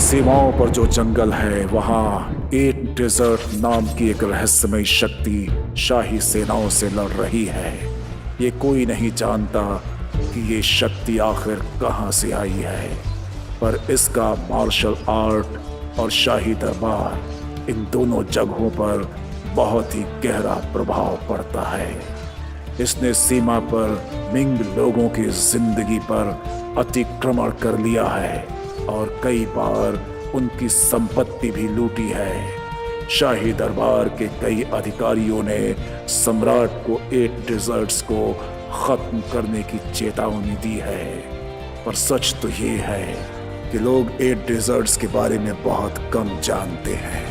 सीमाओं पर जो जंगल है वहां एट डेजर्ट नाम की एक रहस्यमयी शक्ति शाही सेनाओं से लड़ रही है। ये कोई नहीं जानता कि ये शक्ति आखिर कहां से आई है, पर इसका मार्शल आर्ट और शाही दरबार इन दोनों जगहों पर बहुत ही गहरा प्रभाव पड़ता है। इसने सीमा पर मिंग लोगों की जिंदगी पर अतिक्रमण कर लिया है और कई बार उनकी संपत्ति भी लूटी है। शाही दरबार के कई अधिकारियों ने सम्राट को एट डेजर्ट्स को खत्म करने की चेतावनी दी है, पर सच तो ये है कि लोग एट डेजर्ट्स के बारे में बहुत कम जानते हैं।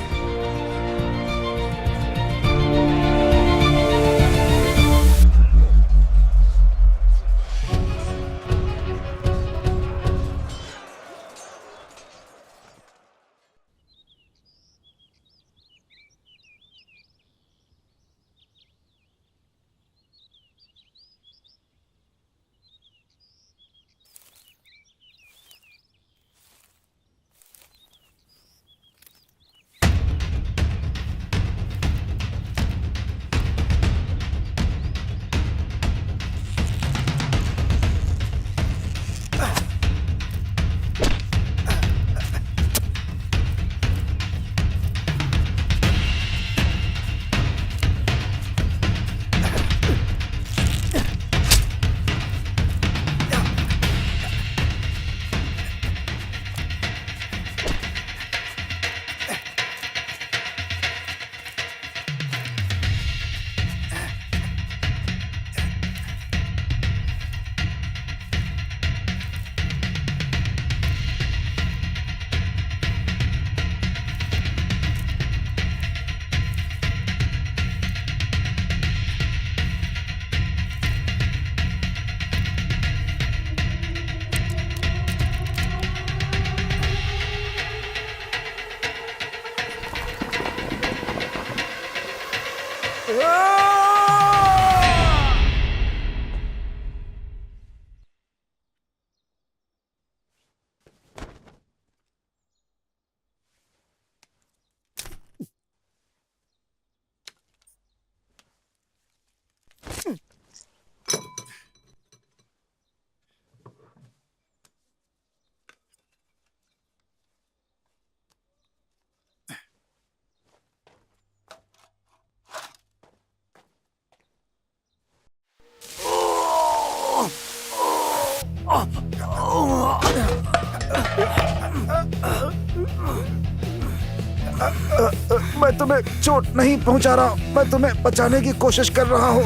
मैं तुम्हें चोट नहीं पहुंचा रहा, मैं तुम्हें बचाने की कोशिश कर रहा हूँ।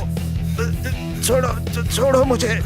छोड़ो मुझे।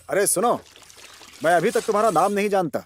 अरे सुनो, मैं अभी तक तुम्हारा नाम नहीं जानता।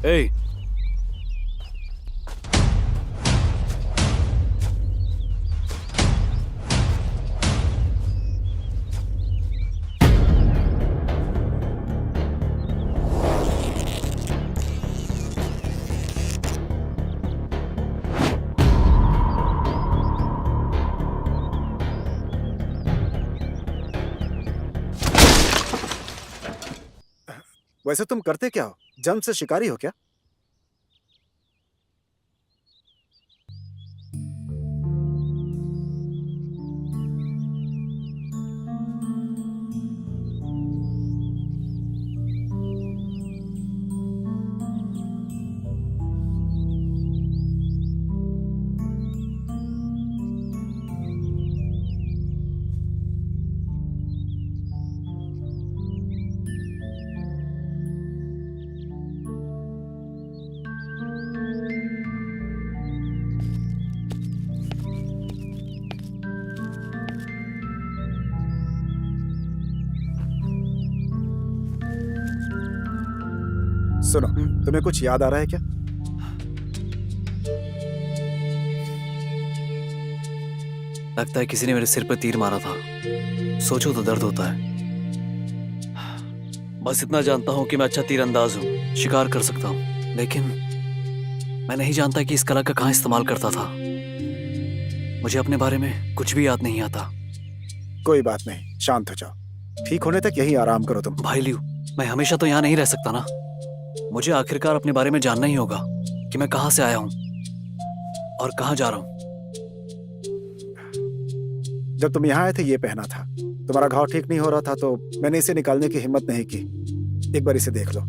Hey. वैसे तुम करते क्या हो? जंग से शिकारी हो क्या? सुनो, तुम्हें कुछ याद आ रहा है क्या? लगता है किसी ने मेरे सिर पर तीर मारा था। सोचो तो दर्द होता है। बस इतना जानता हूं कि मैं अच्छा तीरंदाज हूं, शिकार कर सकता हूं, लेकिन मैं नहीं जानता कि इस कला का कहां इस्तेमाल करता था। मुझे अपने बारे में कुछ भी याद नहीं आता। कोई बात नहीं, शांत हो जाओ। ठीक होने तक यहीं आराम करो तुम। भाई लियो, मैं हमेशा तो यहाँ नहीं रह सकता ना। मुझे आखिरकार अपने बारे में जानना ही होगा कि मैं कहां से आया हूं और कहां जा रहा हूं। जब तुम यहाँ आए थे ये पहना था। तुम्हारा घाव ठीक नहीं हो रहा था तो मैंने इसे निकालने की हिम्मत नहीं की। एक बार इसे देख लो।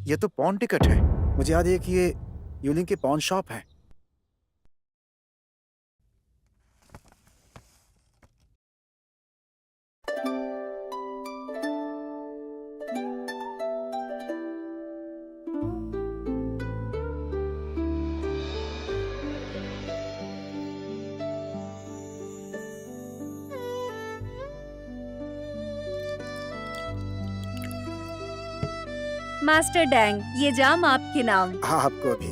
ये तो पॉन टिकट है। मुझे याद है कि ये यूलिंग की पॉन शॉप है। मास्टर डैंग, ये जाम आपके नाम। हाँ, आपको भी।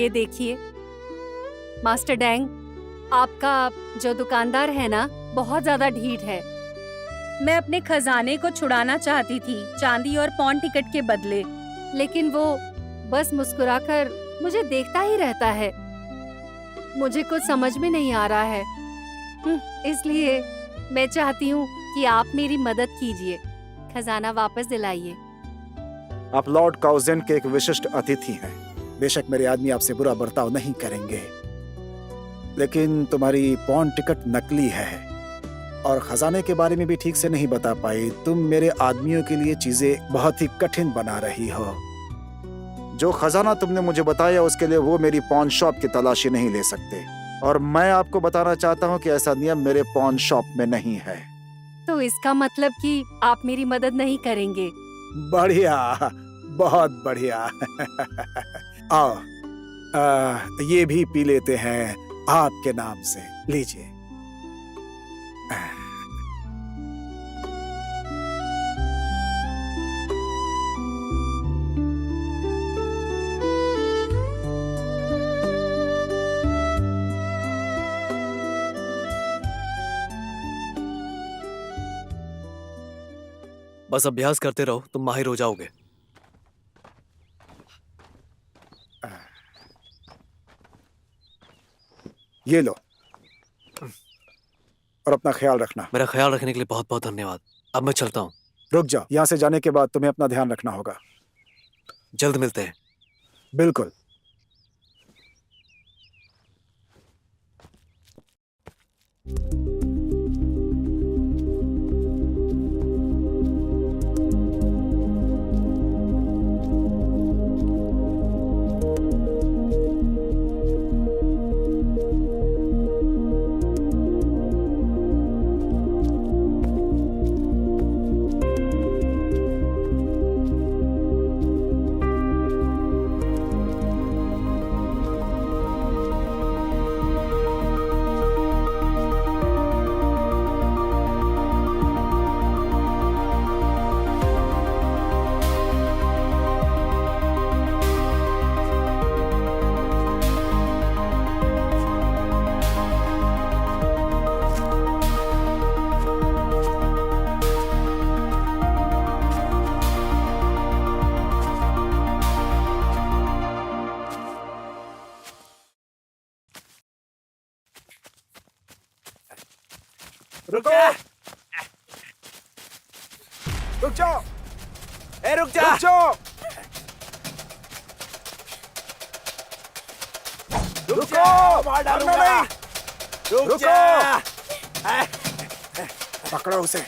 ये देखिए मास्टर डैंग, आपका जो दुकानदार है ना, बहुत ज्यादा ढीठ है। मैं अपने खजाने को छुड़ाना चाहती थी चांदी और पॉन टिकट के बदले, लेकिन वो बस मुस्कुराकर मुझे देखता ही रहता है। मुझे कुछ समझ में नहीं आ रहा है। इसलिए मैं चाहती हूँ कि आप मेरी मदद कीजिए, खजाना वापस दिलाइए। आप लॉर्ड काउजेंट के एक विशिष्ट अतिथि हैं। बेशक मेरे आदमी आपसे बुरा बर्ताव नहीं करेंगे, लेकिन तुम्हारी पॉन टिकट नकली है और खजाने के बारे में भी ठीक से नहीं बता पाई। तुम मेरे आदमियों के लिए चीजें बहुत ही कठिन बना रही हो। जो खजाना तुमने मुझे बताया उसके लिए वो मेरी पॉन शॉप की तलाशी नहीं ले सकते, और मैं आपको बताना चाहता हूँ कि ऐसा नियम मेरे पॉन शॉप में नहीं है। तो इसका मतलब कि आप मेरी मदद नहीं करेंगे? बढ़िया, बहुत बढ़िया। आओ, ये भी पी लेते हैं आपके नाम से। लीजिए। बस अभ्यास करते रहो, तुम माहिर हो जाओगे। ये लो, और अपना ख्याल रखना। मेरा ख्याल रखने के लिए बहुत बहुत धन्यवाद। अब मैं चलता हूँ। रुक जाओ, यहाँ से जाने के बाद तुम्हें अपना ध्यान रखना होगा। जल्द मिलते हैं। बिल्कुल। रुको, रुक जाओ, रुक जा। रुक जाओ, रुको, मार डालूंगा। नहीं। रुक रुको। जा। पकड़ो उसे।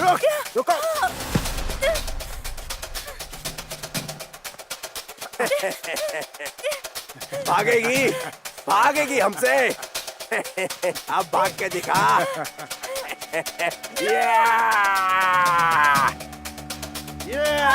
रुक, रुको। भागेगी, भागेगी हमसे। अब भाग के दिखा। या! या!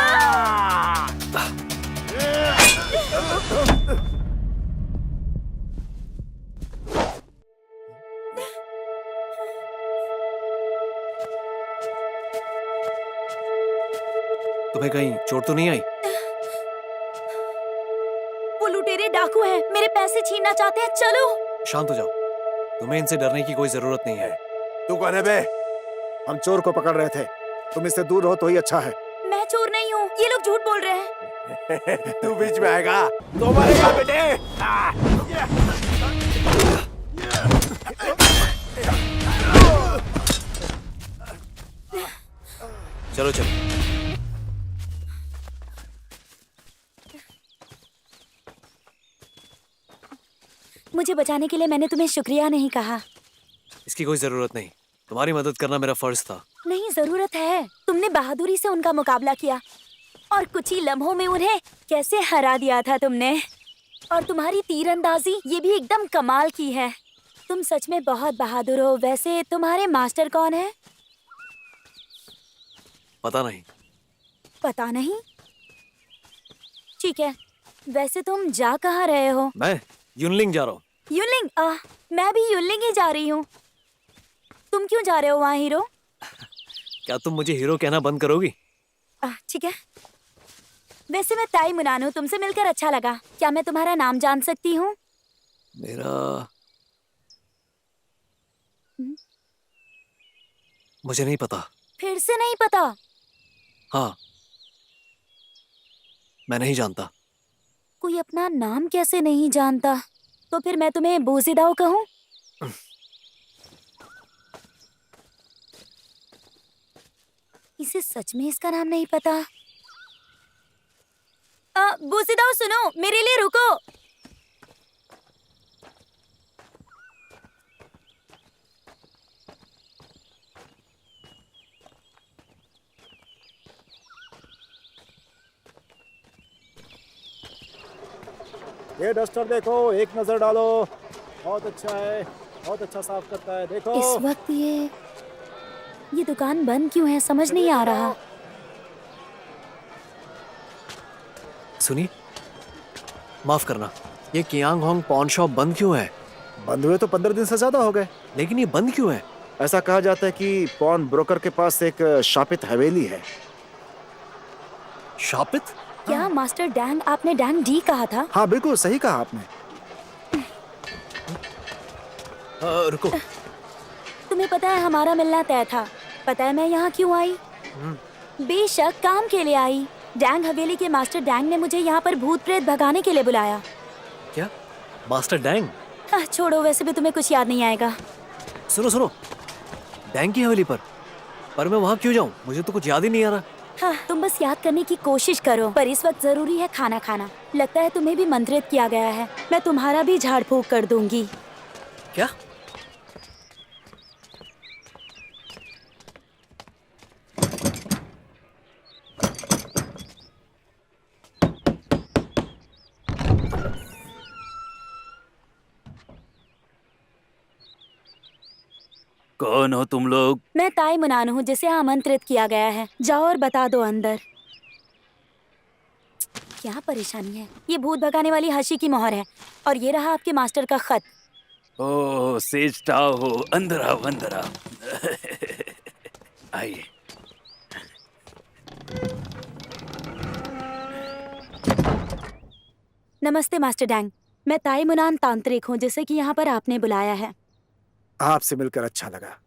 तुम्हें कहीं चोट तो नहीं आई? वो लुटेरे डाकू हैं, मेरे पैसे छीनना चाहते हैं। चलो। शांत हो जाओ। तुम्हें इनसे डरने की कोई जरूरत नहीं है। तू कौन है बे? हम चोर को पकड़ रहे थे, तुम इससे दूर रहो तो ही अच्छा है। मैं चोर नहीं हूँ, ये लोग झूठ बोल रहे हैं। तू बीच में आएगा तो मरेगा बेटे। चलो चलो। मुझे बचाने के लिए मैंने तुम्हें शुक्रिया नहीं कहा। इसकी कोई जरूरत नहीं। तुम्हारी मदद करना मेरा फर्ज था। नहीं, जरूरत है। तुमने बहादुरी से उनका मुकाबला किया और कुछ ही लम्हों में उन्हें कैसे हरा दिया था तुमने। और तुम्हारी तीरंदाजी ये भी एकदम कमाल की है। तुम सच में बहुत बहादुर हो। वैसे तुम्हारे मास्टर कौन है? पता नहीं। पता नहीं? ठीक है। वैसे तुम जा कहाँ रहे हो? मैं यूनलिंग जा रहा हूँ। यूनलिंग? मैं भी यूनलिंग ही जा रही हूँ। तुम क्यों जा रहे हो वहाँ, हीरो? क्या तुम मुझे हीरो कहना बंद करोगी? ठीक है। वैसे मैं ताई मुनानू, तुमसे मिलकर अच्छा लगा। क्या मैं तुम्हारा नाम जान सकती हूँ? मेरा मुझे नहीं पता। फिर से नहीं पता? हाँ, मैं नहीं जानता। कोई अपना नाम कैसे नहीं जानता? तो फिर मैं तुम्हें बूजीदाओ कहूँ? इसे सच में इसका नाम नहीं पता। बूजीदाओ सुनो, मेरे लिए रुको। ये डस्टर देखो, एक नजर डालो। बहुत अच्छा है, बहुत अच्छा साफ करता है। देखो। इस वक्त ये दुकान बंद क्यों है, समझ नहीं आ रहा। सुनिए, माफ करना, ये कियांग होंग पॉन शॉप बंद क्यों है? बंद हुए तो 15 दिन से ज्यादा हो गए। लेकिन ये बंद क्यों है? ऐसा कहा जाता है कि पॉन ब्रोकर के पास एक शापित हवेली है। शापित? क्या मास्टर डैंग? आपने डैंग डी कहा था? हाँ, बिल्कुल सही कहा आपने। रुको। तुम्हें पता है हमारा मिलना तय था। पता है मैं यहाँ क्यों आई? बेशक काम के लिए आई। डैंग हवेली के मास्टर डैंग ने मुझे यहाँ पर भूत प्रेत भगाने के लिए बुलाया। क्या? Master dang. छोड़ो, वैसे भी तुम्हें कुछ याद नहीं आएगा। सुनो सुनो, डैंग की हवेली पर मैं वहाँ क्यों जाऊँ? मुझे तो कुछ याद ही नहीं आ रहा। हाँ, तुम बस याद करने की कोशिश करो, पर इस वक्त जरूरी है खाना खाना। लगता है तुम्हें भी मंत्रित किया गया है। मैं तुम्हारा भी झाड़ फूक कर दूंगी। क्या? कौन हो तुम लोग? मैं ताई मुनान हूँ, जिसे आमंत्रित किया गया है। जाओ और बता दो अंदर। क्या परेशानी है? ये भूत भगाने वाली हंसी की मोहर है, और ये रहा आपके मास्टर का खत। ओह सेज टाओ हो, अंदर आओ अंदर आओ। आइए। नमस्ते मास्टर डैंग। मैं ताई मुनान तांत्रिक हूँ, जिसे कि यहाँ पर आपने बुलाया है। आपसे मिलकर अच्छा लगा।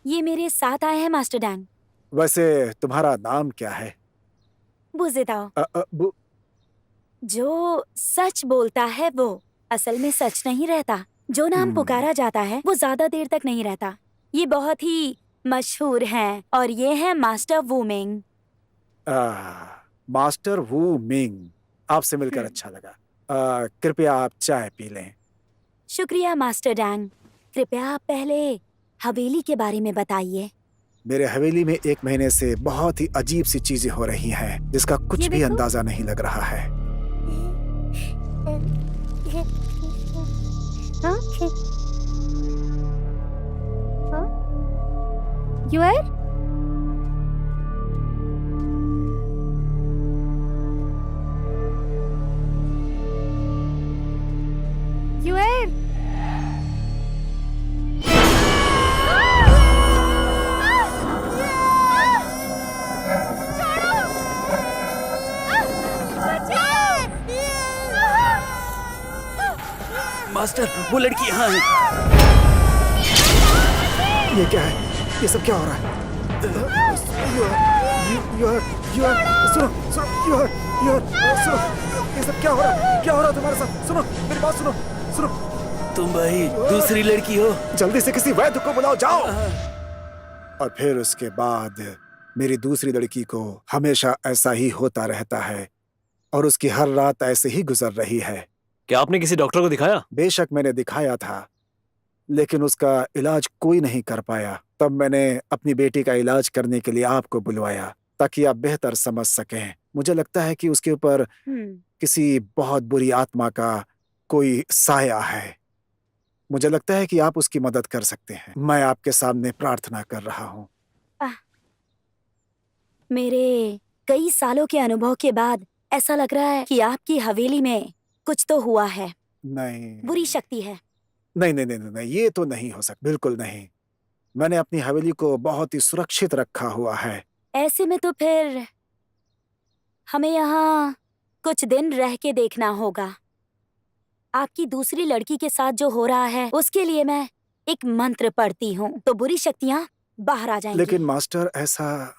ये मेरे साथ आए हैं मास्टर डैंग। वैसे तुम्हारा नाम क्या है? बुज़ेदाओ। बु, जो सच बोलता है वो असल में सच नहीं रहता। जो नाम पुकारा जाता है वो ज्यादा देर तक नहीं रहता। ये बहुत ही मशहूर हैं, और ये है मास्टर वूमिंग। मास्टर वू मिंग। आपसे मिलकर अच्छा लगा। कृपया आप चाय पी लें। शुक्रिया मास्टर डैंग। कृपया आप पहले हवेली के बारे में बताइए। मेरे हवेली में 1 महीने से बहुत ही अजीब सी चीजें हो रही हैं, जिसका कुछ ये भी देखो। अंदाजा नहीं लग रहा है। यूर यूर मास्टर वो लड़की यहाँ है। ये क्या है? ये सब क्या हो रहा है? सुनो सुनो, सुनो, ये सब क्या हो रहा है? क्या हो रहा है तुम्हारे साथ? सुनो मेरी बात सुनो, सुनो। तुम भाई दूसरी लड़की हो? जल्दी से किसी वैद्य को बुलाओ, जाओ। और फिर उसके बाद मेरी दूसरी लड़की को हमेशा ऐसा ही होता रहता है, और उसकी हर रात ऐसे ही गुजर रही है। क्या आपने किसी डॉक्टर को दिखाया? बेशक मैंने दिखाया था, लेकिन उसका इलाज कोई नहीं कर पाया। तब मैंने अपनी बेटी का इलाज करने के लिए आपको बुलवाया, ताकि आप बेहतर समझ सकें। मुझे लगता है कि उसके ऊपर किसी बहुत बुरी आत्मा का कोई साया है। मुझे लगता है कि आप उसकी मदद कर सकते हैं। मैं आपके सामने प्रार्थना कर रहा हूँ। मेरे कई सालों के अनुभव के बाद ऐसा लग रहा है कि आपकी हवेली में कुछ तो हुआ है। नहीं बुरी शक्ति है। नहीं नहीं नहीं नहीं, ये तो नहीं हो सकता, बिल्कुल नहीं। मैंने अपनी हवेली को बहुत ही सुरक्षित रखा हुआ है। ऐसे में तो फिर हमें यहाँ कुछ दिन रह के देखना होगा। आपकी दूसरी लड़की के साथ जो हो रहा है उसके लिए मैं एक मंत्र पढ़ती हूँ, तो बुरी शक्तियाँ बाहर आ जाएंगी। लेकिन मास्टर ऐसा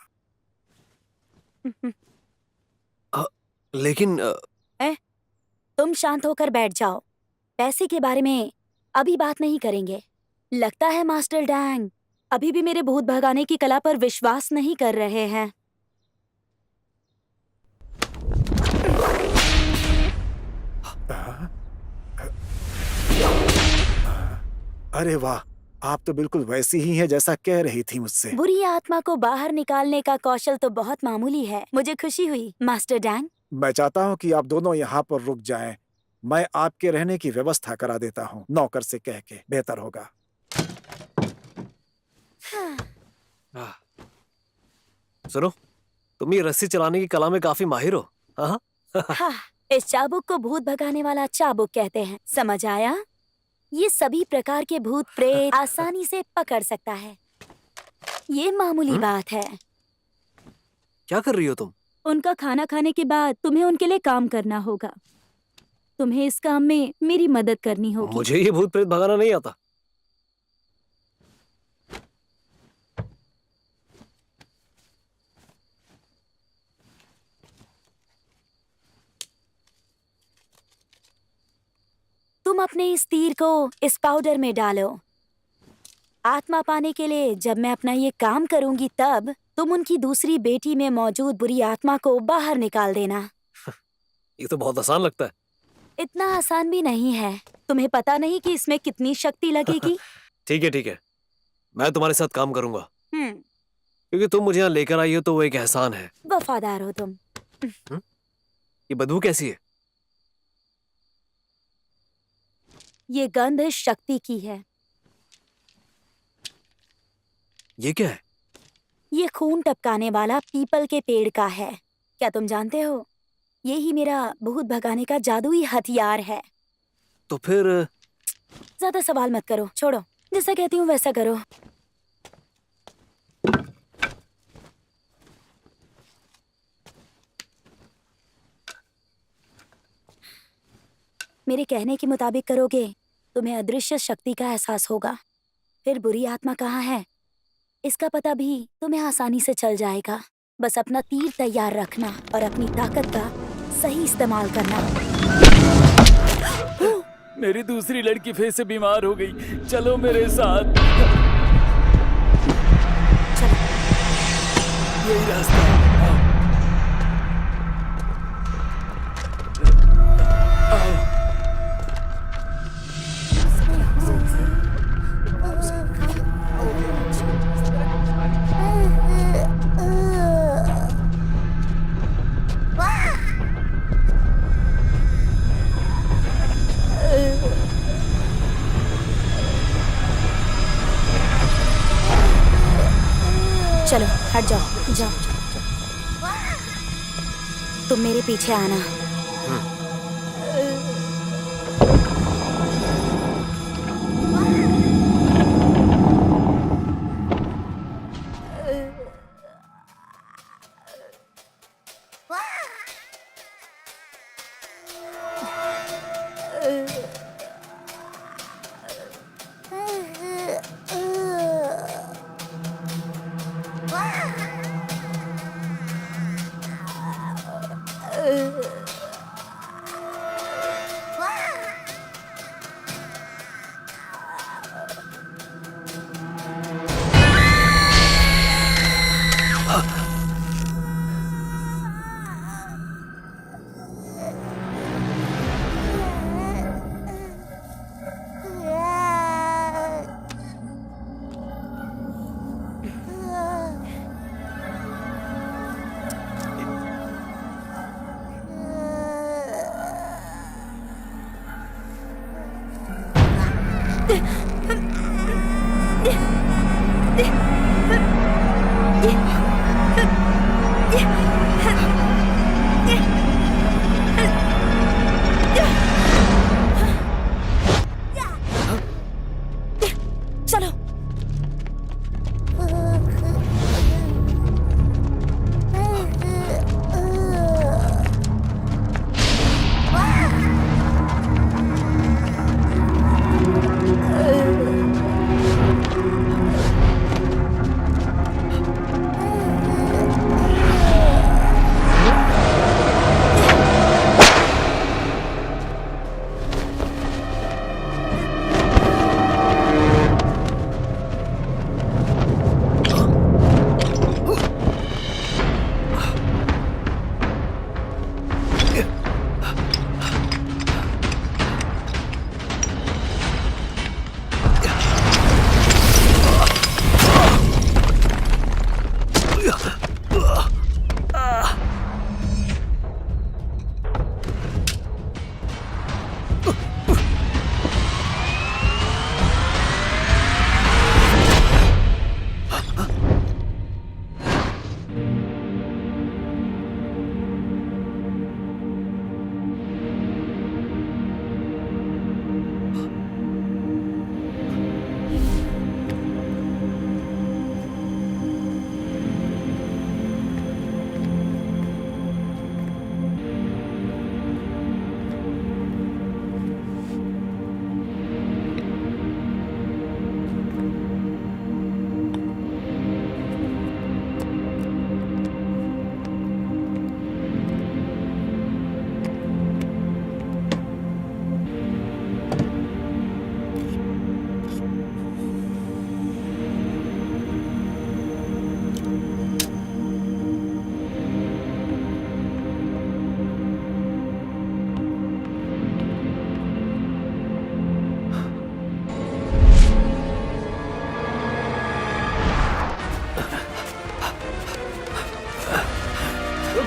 लेकिन तुम शांत होकर बैठ जाओ। पैसे के बारे में अभी बात नहीं करेंगे। लगता है मास्टर डैंग अभी भी मेरे भूत भगाने की कला पर विश्वास नहीं कर रहे हैं। अरे वाह, आप तो बिल्कुल वैसी ही हैं जैसा कह रही थी मुझसे। बुरी आत्मा को बाहर निकालने का कौशल तो बहुत मामूली है। मुझे खुशी हुई मास्टर डैंग। मैं चाहता हूँ कि आप दोनों यहाँ पर रुक जाएं। मैं आपके रहने की व्यवस्था करा देता हूँ, नौकर से कह के। बेहतर होगा। सुनो, तुम ये रस्सी चलाने की कला में काफी माहिर हो। हाँ हाँ, इस चाबुक को भूत भगाने वाला चाबुक कहते हैं। समझ आया? ये सभी प्रकार के भूत प्रेत आसानी से पकड़ सकता है। ये मामूली बात है। क्या कर रही हो तुम? उनका खाना खाने के बाद तुम्हें उनके लिए काम करना होगा। तुम्हें इस काम में मेरी मदद करनी होगी। मुझे ये भूत प्रेत भगाना नहीं आता। तुम तुम अपने इस तीर को इस पाउडर में डालो। आत्मा पाने के लिए जब मैं अपना ये काम करूंगी तब तुम उनकी दूसरी बेटी में मौजूद बुरी आत्मा को बाहर निकाल देना। ये तो बहुत आसान लगता है। इतना आसान भी नहीं है। तुम्हें पता नहीं कि इसमें कितनी शक्ति लगेगी। ठीक है, मैं तुम्हारे साथ काम करूंगा, हम्म, क्योंकि तुम मुझे यहाँ लेकर आई हो तो वो एक एहसान है। वफादार हो तुम। ये बदबू कैसी है? ये गंध शक्ति की है। ये क्या है? ये खून टपकाने वाला पीपल के पेड़ का है। क्या तुम जानते हो, ये ही मेरा भूत भगाने का जादुई हथियार है। तो फिर ज्यादा सवाल मत करो, छोड़ो। जैसा कहती हूँ वैसा करो। मेरे कहने के मुताबिक करोगे, तुम्हें अदृश्य शक्ति का एहसास होगा। फिर बुरी आत्मा कहाँ है, इसका पता भी तुम्हें आसानी से चल जाएगा। बस अपना तीर तैयार रखना और अपनी ताकत का सही इस्तेमाल करना। मेरी दूसरी लड़की फिर से बीमार हो गई। चलो मेरे साथ। चलो। यही रास्ता है। चलो हट जाओ, जाओ। तुम मेरे पीछे आना। चलो।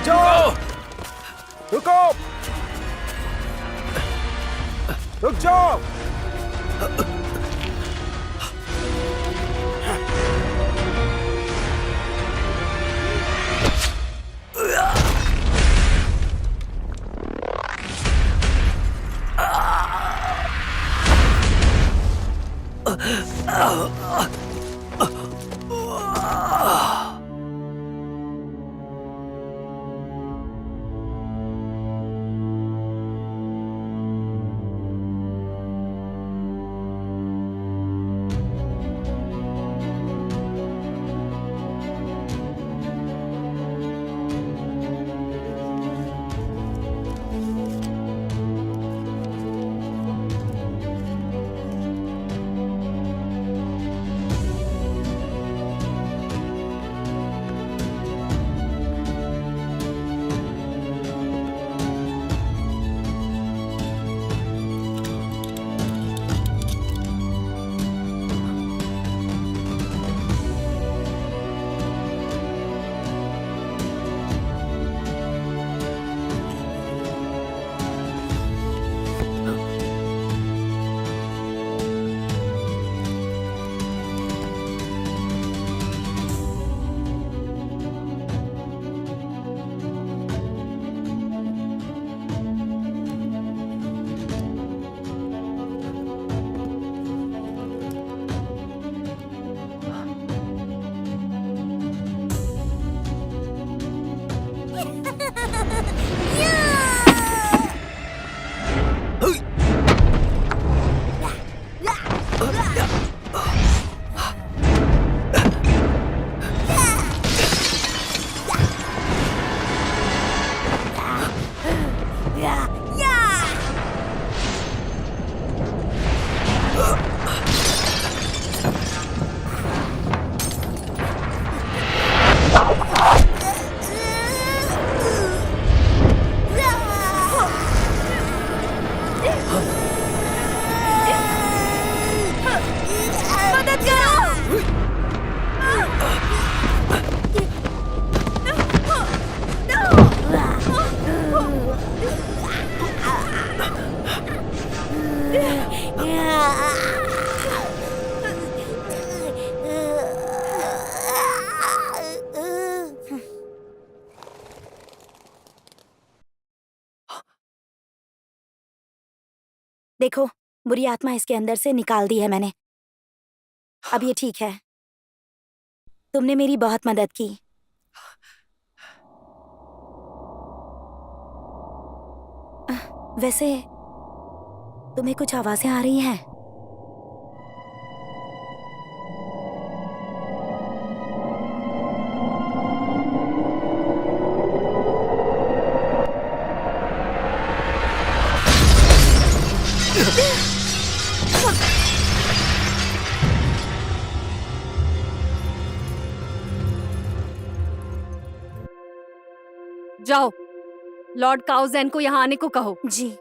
जाओ। रुको, रुक जाओ। देखो, बुरी आत्मा इसके अंदर से निकाल दी है मैंने। अब ये ठीक है। तुमने मेरी बहुत मदद की। वैसे तुम्हें कुछ आवाजें आ रही हैं? जाओ, लॉर्ड काउजेन को यहाँ आने को कहो। जी।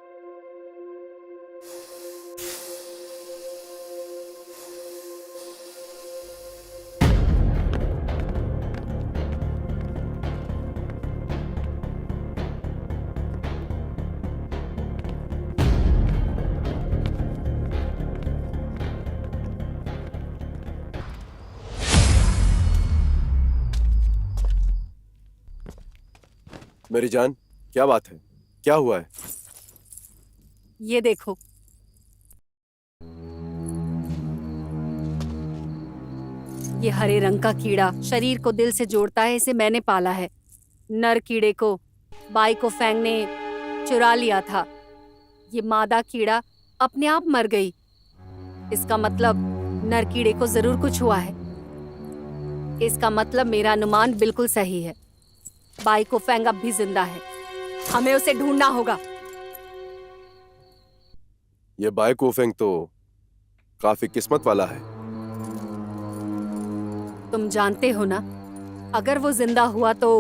मेरी जान, क्या बात है? क्या हुआ है? ये देखो। ये हरे रंग का कीड़ा शरीर को दिल से जोड़ता है। इसे मैंने पाला है। नर कीड़े को बाई को फैंग ने चुरा लिया था। ये मादा कीड़ा अपने आप मर गई। इसका मतलब नर कीड़े को जरूर कुछ हुआ है। इसका मतलब मेरा अनुमान बिल्कुल सही है। बाई को फैंग अब भी जिंदा है। हमें उसे ढूंढना होगा। ये बाई कोफेंग तो काफी किस्मत वाला है। तुम जानते हो ना, अगर वो जिंदा हुआ तो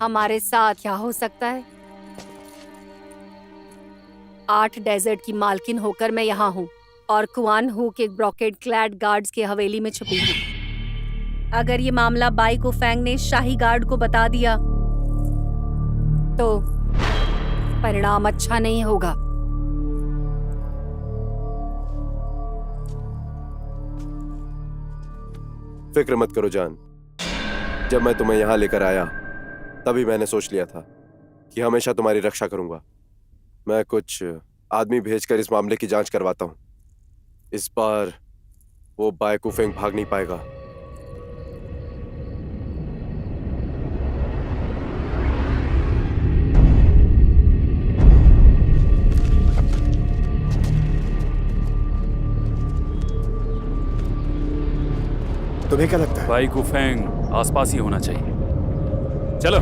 हमारे साथ क्या हो सकता है। 8 डेजर्ट की मालकिन होकर मैं यहाँ हूँ और कुआन हू के ब्रोकेड क्लैड गार्ड्स के हवेली में छुपी हूँ। अगर ये मामला बाई को फैंग ने शाही गार्ड को बता दिया तो परिणाम अच्छा नहीं होगा। फिक्र मत करो जान। जब मैं तुम्हें यहाँ लेकर आया तभी मैंने सोच लिया था कि हमेशा तुम्हारी रक्षा करूंगा। मैं कुछ आदमी भेजकर इस मामले की जांच करवाता हूँ। इस बार वो बाय कुफेंग भाग नहीं पाएगा। तुम्हें क्या लगता है? भाई कुफेंग आसपास ही होना चाहिए। चलो।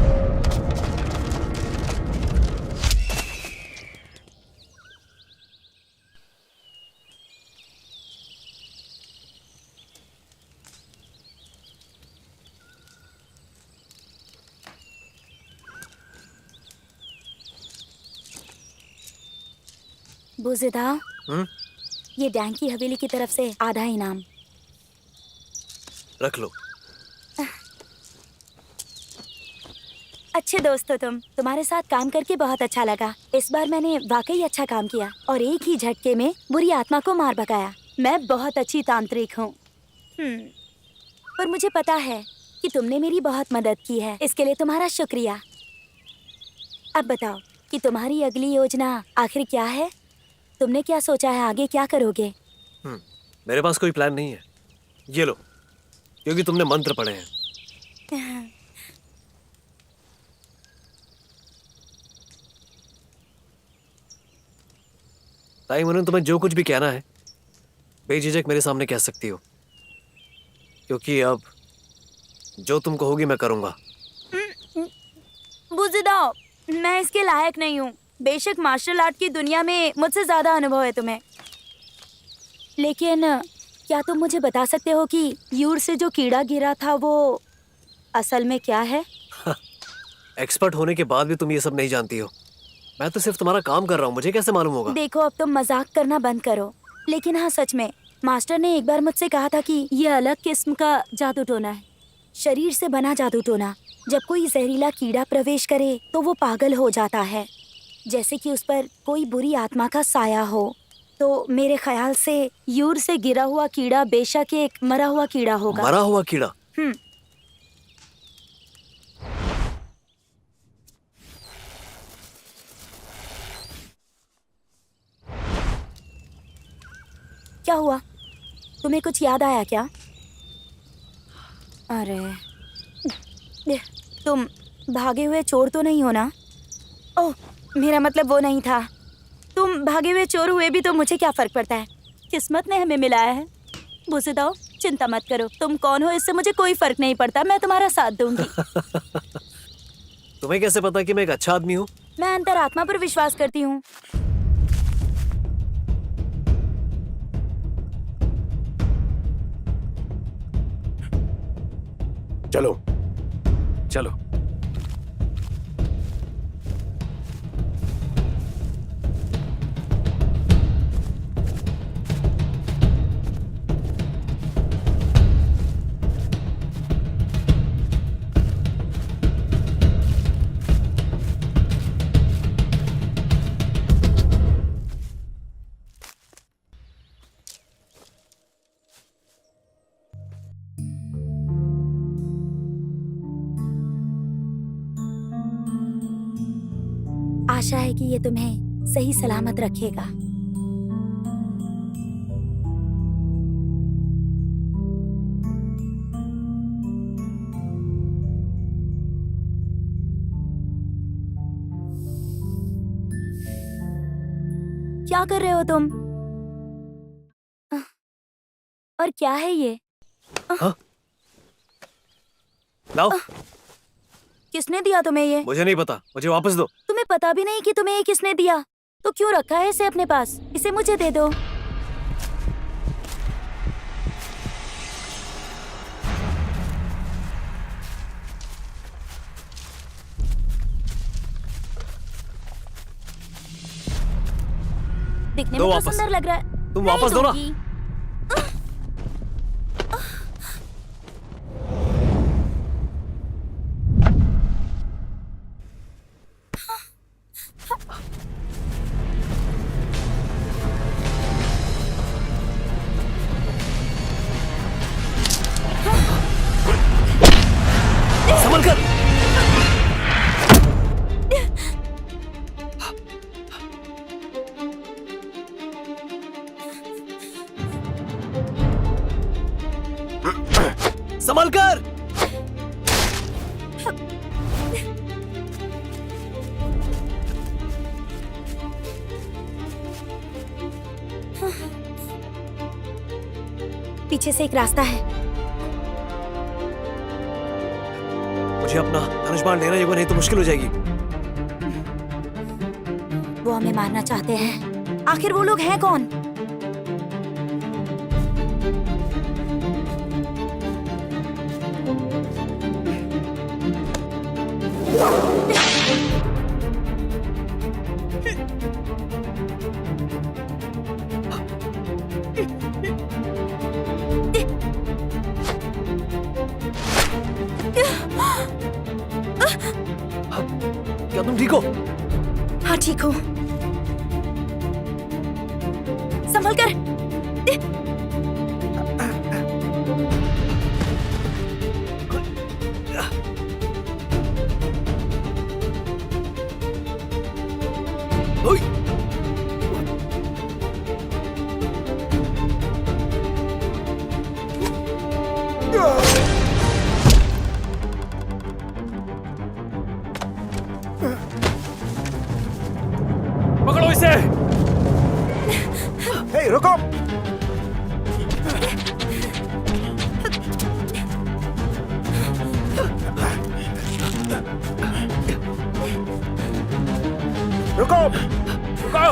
बुजिदा, ये डैंग की हवेली की तरफ से आधा इनाम। रख लो। अच्छे दोस्त हो तुम। तुम्हारे साथ काम करके बहुत अच्छा लगा। इस बार मैंने वाकई अच्छा काम किया और एक ही झटके में बुरी आत्मा को मार भगाया। मैं बहुत अच्छी तांत्रिक हूँ। पर मुझे पता है कि तुमने मेरी बहुत मदद की है। इसके लिए तुम्हारा शुक्रिया। अब बताओ कि तुम्हारी अगली योजना आखिर क्या है? तुमने क्या सोचा है, आगे क्या करोगे? मेरे पास कोई प्लान नहीं है। ये लो, क्योंकि तुमने मंत्र पढ़े हैं। ताई मनु, तुम्हें जो कुछ भी कहना है बेझिझक मेरे सामने कह सकती हो, क्योंकि अब जो तुम कहोगी मैं करूंगा। बुजिदा, मैं इसके लायक नहीं हूँ। बेशक मार्शल आर्ट की दुनिया में मुझसे ज्यादा अनुभव है तुम्हें, लेकिन क्या तुम मुझे बता सकते हो कि यूर से जो कीड़ा गिरा था वो असल में क्या है? एक्सपर्ट होने के बाद भी तुम ये सब नहीं जानती हो। मैं तो सिर्फ तुम्हारा काम कर रहा हूँ, मुझे कैसे मालूम होगा? देखो, अब तुम मजाक करना बंद करो। लेकिन हाँ, सच में मास्टर ने एक बार मुझसे कहा था कि ये अलग किस्म का जादू टोना है, शरीर से बना जादू टोना। जब कोई जहरीला कीड़ा प्रवेश करे तो वो पागल हो जाता है, जैसे कि उस पर कोई बुरी आत्मा का साया हो। तो मेरे ख्याल से यूर से गिरा हुआ कीड़ा बेशक एक मरा हुआ कीड़ा होगा। मरा हुआ कीड़ा? क्या हुआ? तुम्हें कुछ याद आया क्या? अरे, तुम भागे हुए चोर तो नहीं हो ना? ओह, मेरा मतलब वो नहीं था। तुम भागे हुए चोर हुए भी तो मुझे क्या फर्क पड़ता है? किस्मत ने हमें मिलाया है। बुजिदा, चिंता मत करो। तुम कौन हो इससे मुझे कोई फर्क नहीं पड़ता। मैं तुम्हारा साथ दूंगी। तुम्हें कैसे पता कि मैं एक अच्छा आदमी हूँ? मैं अंतरात्मा पर विश्वास करती हूँ। चलो चलो। आशा है कि ये तुम्हें सही सलामत रखेगा। क्या कर रहे हो तुम? और क्या है ये? लाओ। किसने दिया तुम्हें ये? मुझे नहीं पता, मुझे वापस दो। तुम्हें पता भी नहीं कि तुम्हें ये किसने दिया, तो क्यों रखा है इसे अपने पास? इसे मुझे दे दो। दिखने में तो वापस। सुंदर लग रहा है। तुम नहीं वापस दो ना। दूंगी। संभल कर। पीछे से एक रास्ता है। मुझे अपना धनुष बाण लेना होगा, नहीं तो मुश्किल हो जाएगी। वो हमें मारना चाहते हैं। आखिर वो लोग हैं कौन? क्या तुम ठीक हो? हाँ ठीक हूँ। संभल कर। ओए! पकड़ो इसे। हे रुको। रुको। रुको।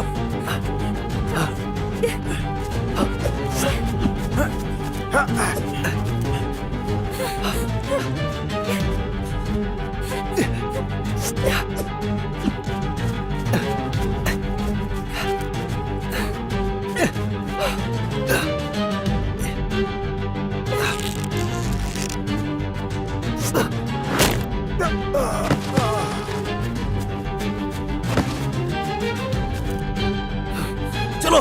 चलो।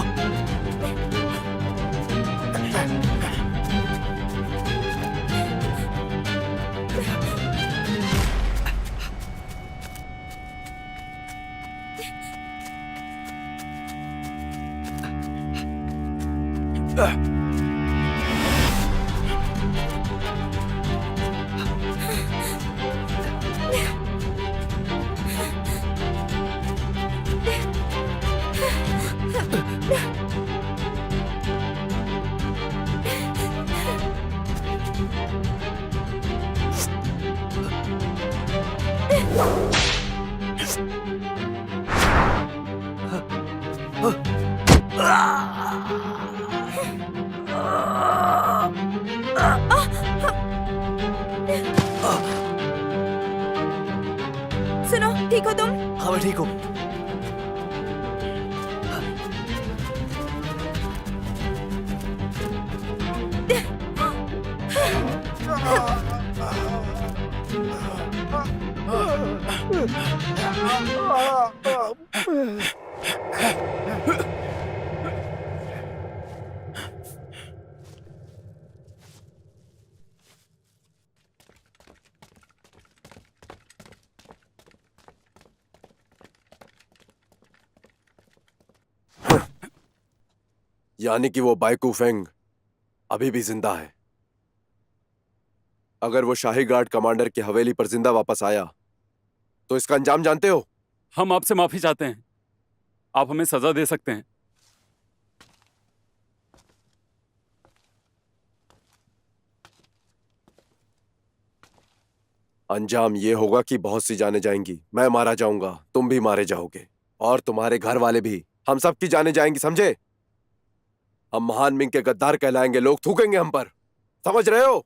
सुनो, ठीक हो तुम? हाँ मैं ठीक हूँ। यानी कि वो बाइकू फेंग अभी भी जिंदा है। अगर वो शाही गार्ड कमांडर की हवेली पर जिंदा वापस आया तो इसका अंजाम जानते हो? हम आपसे माफी चाहते हैं। आप हमें सजा दे सकते हैं। अंजाम ये होगा कि बहुत सी जानें जाएंगी, मैं मारा जाऊंगा, तुम भी मारे जाओगे और तुम्हारे घर वाले भी। हम सब की जानें जाएंगी, समझे? हम महान मिंग के गद्दार कहलाएंगे, लोग थूकेंगे हम पर, समझ रहे हो?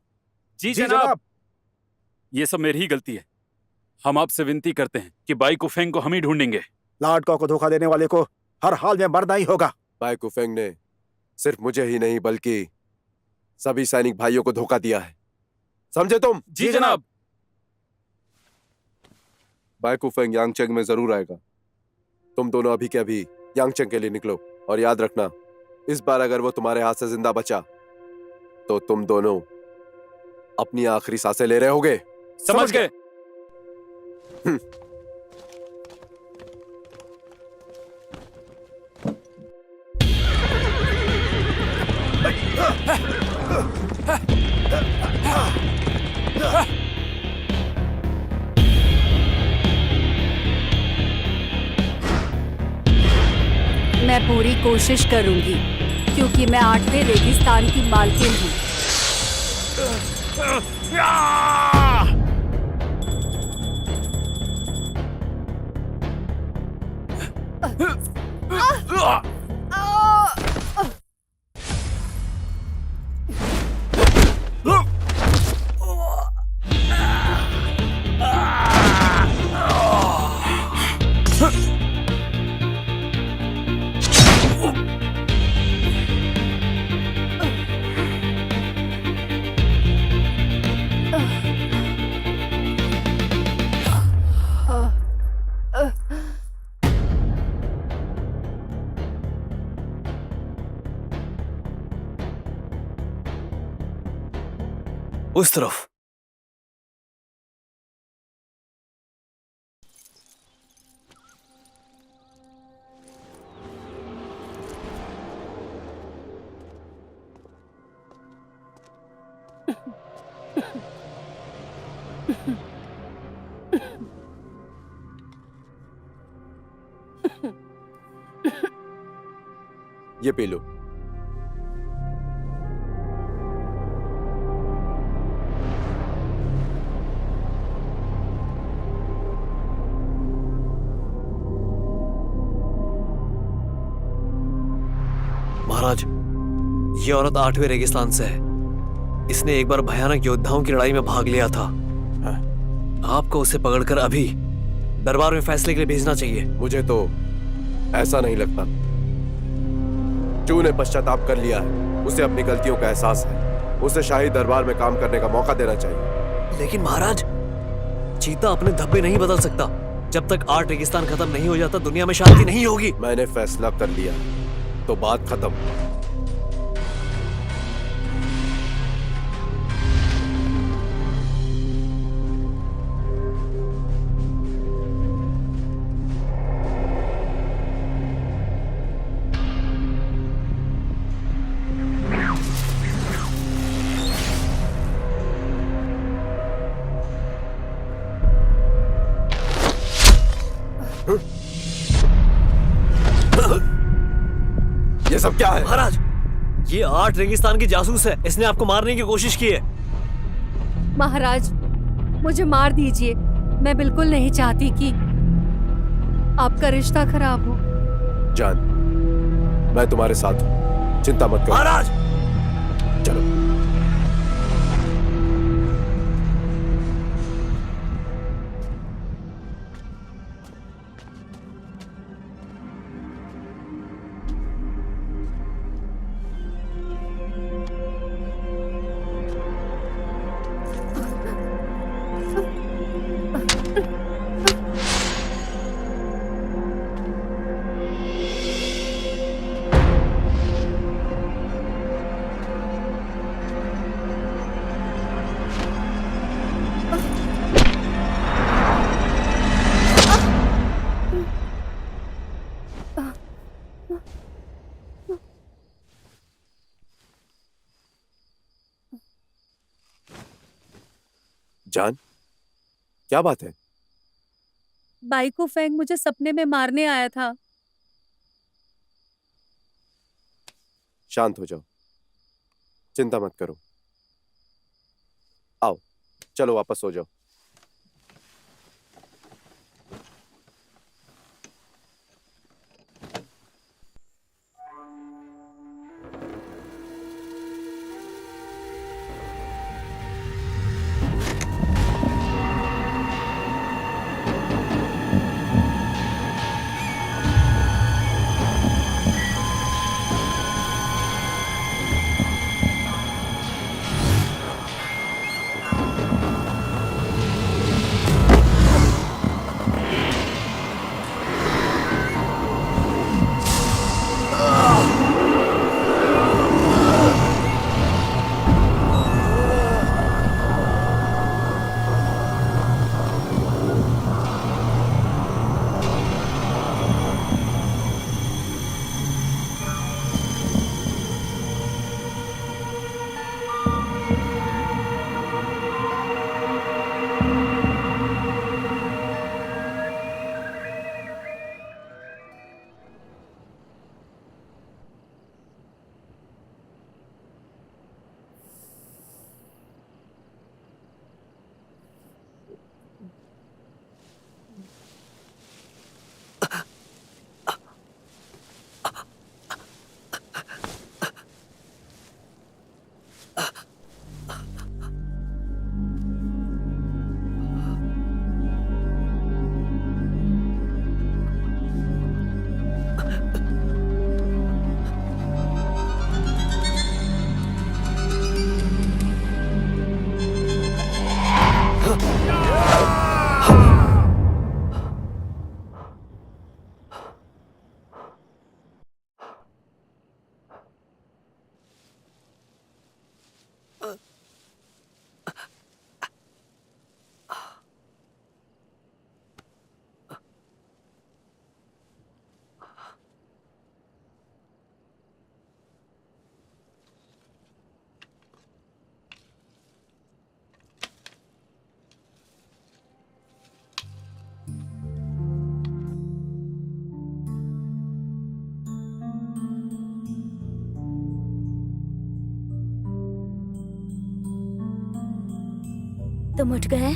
जी जनाब। ये सब मेरी ही गलती है। हम आपसे विनती करते हैं कि बाइकू फेंग को हम ही ढूंढेंगे। लॉर्ड को धोखा देने वाले को हर हाल में मरना ही होगा। बाइकू फेंग ने सिर्फ मुझे ही नहीं बल्कि सभी सैनिक भाइयों को धोखा दिया है, समझे तुम? जी जनाब। बाइकू फेंग यांगचेंग में जरूर आएगा। तुम दोनों अभी के अभी यांगचेंग के लिए निकलो और याद रखना, इस बार अगर वो तुम्हारे हाथ से जिंदा बचा तो तुम दोनों अपनी आखिरी सांसें ले रहे होगे। समझ गए। मैं पूरी कोशिश करूंगी क्योंकि मैं 8वें रेगिस्तान की मालकिन हूँ। उस तरफ। ये पी लो। महाराज, ये औरत 8वें रेगिस्तान से है। इसने एक बार भयानक योद्धाओं की लड़ाई में भाग लिया था। आपको उसे पकड़कर अभी दरबार में फैसले के लिए भेजना चाहिए। मुझे तो ऐसा नहीं लगता। चू ने पश्चाताप कर लिया है, उसे अपनी गलतियों का एहसास है। उसे शाही दरबार में काम करने का मौका देना चाहिए। लेकिन महाराज, चीता अपने धब्बे नहीं बदल सकता। जब तक 8 रेगिस्तान खत्म नहीं हो जाता दुनिया में शांति नहीं होगी। मैंने फैसला कर लिया तो बात खत्म। ये सब क्या है? महाराज, ये 8 रेगिस्तान की जासूस है। इसने आपको मारने की कोशिश की है। महाराज, मुझे मार दीजिए। मैं बिल्कुल नहीं चाहती कि आपका रिश्ता खराब हो। जान, मैं तुम्हारे साथ हूं, चिंता मत करो। महाराज, चलो। जान, क्या बात है? बाई को फेंग मुझे सपने में मारने आया था। शांत हो जाओ, चिंता मत करो। आओ, चलो वापस सो जाओ। तुम उठ गए?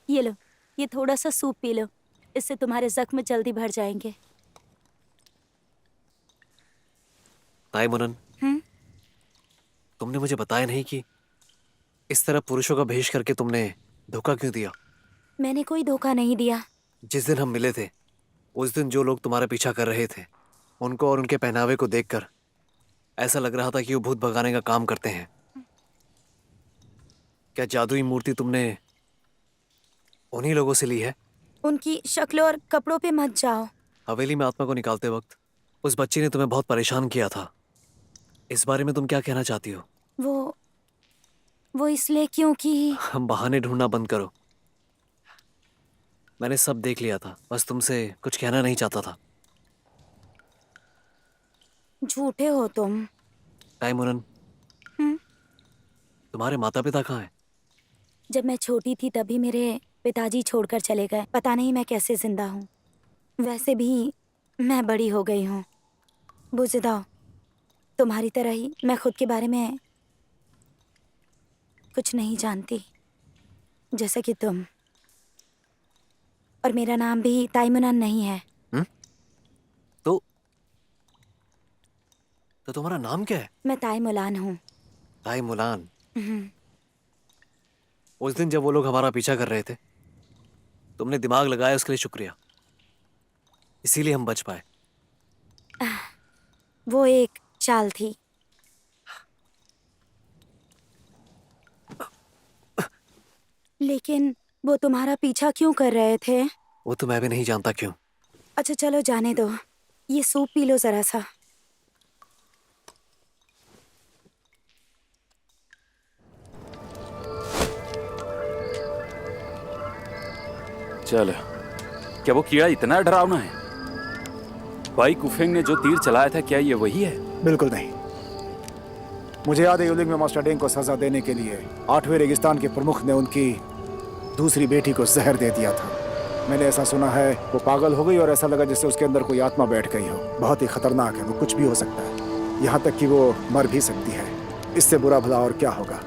ये लो, ये थोड़ा सा सूप पी लो, इससे तुम्हारे जख्म जल्दी भर जाएंगे। ताई मुनन, हम्म? तुमने मुझे बताया नहीं कि इस तरह पुरुषों का भेष करके तुमने धोखा क्यों दिया? मैंने कोई धोखा नहीं दिया। जिस दिन हम मिले थे उस दिन जो लोग तुम्हारा पीछा कर रहे थे उनको और उनके पहनावे को देखकर ऐसा लग रहा था कि वो भूत भगाने का काम करते हैं। क्या जादुई मूर्ति तुमने उन्हीं लोगों से ली है? उनकी शक्ल और कपड़ों पे मत जाओ। हवेली में आत्मा को निकालते वक्त उस बच्ची ने तुम्हें बहुत परेशान किया था। इस बारे में तुम क्या कहना चाहती हो? वो इसलिए क्योंकि हम बहाने ढूंढना बंद करो। मैंने सब देख लिया था, बस तुमसे कुछ कहना नहीं चाहता था। झूठे हो तुम। ताई मुनन, हम्म? तुम्हारे माता पिता कहाँ हैं? जब मैं छोटी थी तभी मेरे पिताजी छोड़कर चले गए। पता नहीं मैं कैसे जिंदा हूँ। वैसे भी मैं बड़ी हो गई हूँ। बुझदाओ, तुम्हारी तरह ही मैं खुद के बारे में कुछ नहीं जानती, जैसा कि तुम। और मेरा नाम भी ताइमुनान नहीं है। तो तुम्हारा नाम क्या है? मैं ताइमुलान हूँ। ताई मुलान। हम्म। उस दिन जब वो लोग हमारा पीछा कर रहे थे तुमने दिमाग लगाया, उसके लिए शुक्रिया। इसीलिए हम बच पाए। वो एक चाल थी। लेकिन वो तुम्हारा पीछा क्यों कर रहे थे? वो तो मैं भी नहीं जानता क्यों। अच्छा चलो जाने दो, ये सूप पी लो जरा सा। चल, क्या वो कीड़ा इतना डरावना है? भाई कुफेंग ने जो तीर चलाया था, क्या ये वही है? बिल्कुल नहीं। मुझे याद है यूलिंग में मास्टर डेंग को सजा देने के लिए 8वें रेगिस्तान के प्रमुख ने उनकी दूसरी बेटी को जहर दे दिया था। मैंने ऐसा सुना है वो पागल हो गई और ऐसा लगा जैसे उसके अंदर कोई आत्मा बैठ गई हो। बहुत ही खतरनाक है, वो कुछ भी हो सकता है, यहाँ तक कि वो मर भी सकती है। इससे बुरा भला और क्या होगा?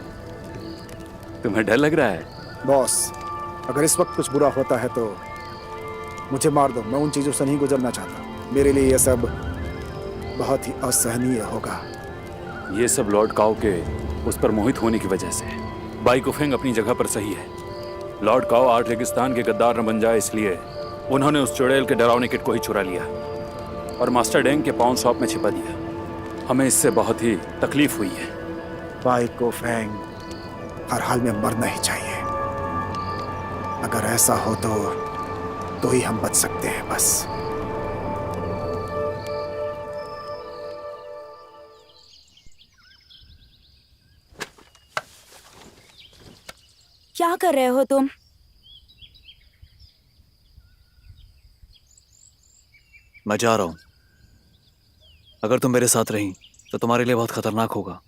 तुम्हें डर लग रहा है? बॉस, अगर इस वक्त कुछ बुरा होता है तो मुझे मार दो, मैं उन चीजों से नहीं गुजरना चाहता। मेरे लिए यह सब बहुत ही असहनीय होगा। ये सब लॉर्ड काओ के उस पर मोहित होने की वजह से। बाई कुफेंग अपनी जगह पर सही है। लॉर्ड काओ 8 रेगिस्तान के गद्दार न बन जाए इसलिए उन्होंने उस चुड़ैल के डरावने किट को ही चुरा लिया और मास्टर डेंग के पाउन शॉप में छिपा दिया। हमें इससे बहुत ही तकलीफ हुई है। बाई कुफेंग हर हाल में मरना ही चाहिए। अगर ऐसा हो तो ही हम बच सकते हैं बस। क्या कर रहे हो तुम? मैं जा रहा हूं। अगर तुम मेरे साथ रही तो तुम्हारे लिए बहुत खतरनाक होगा।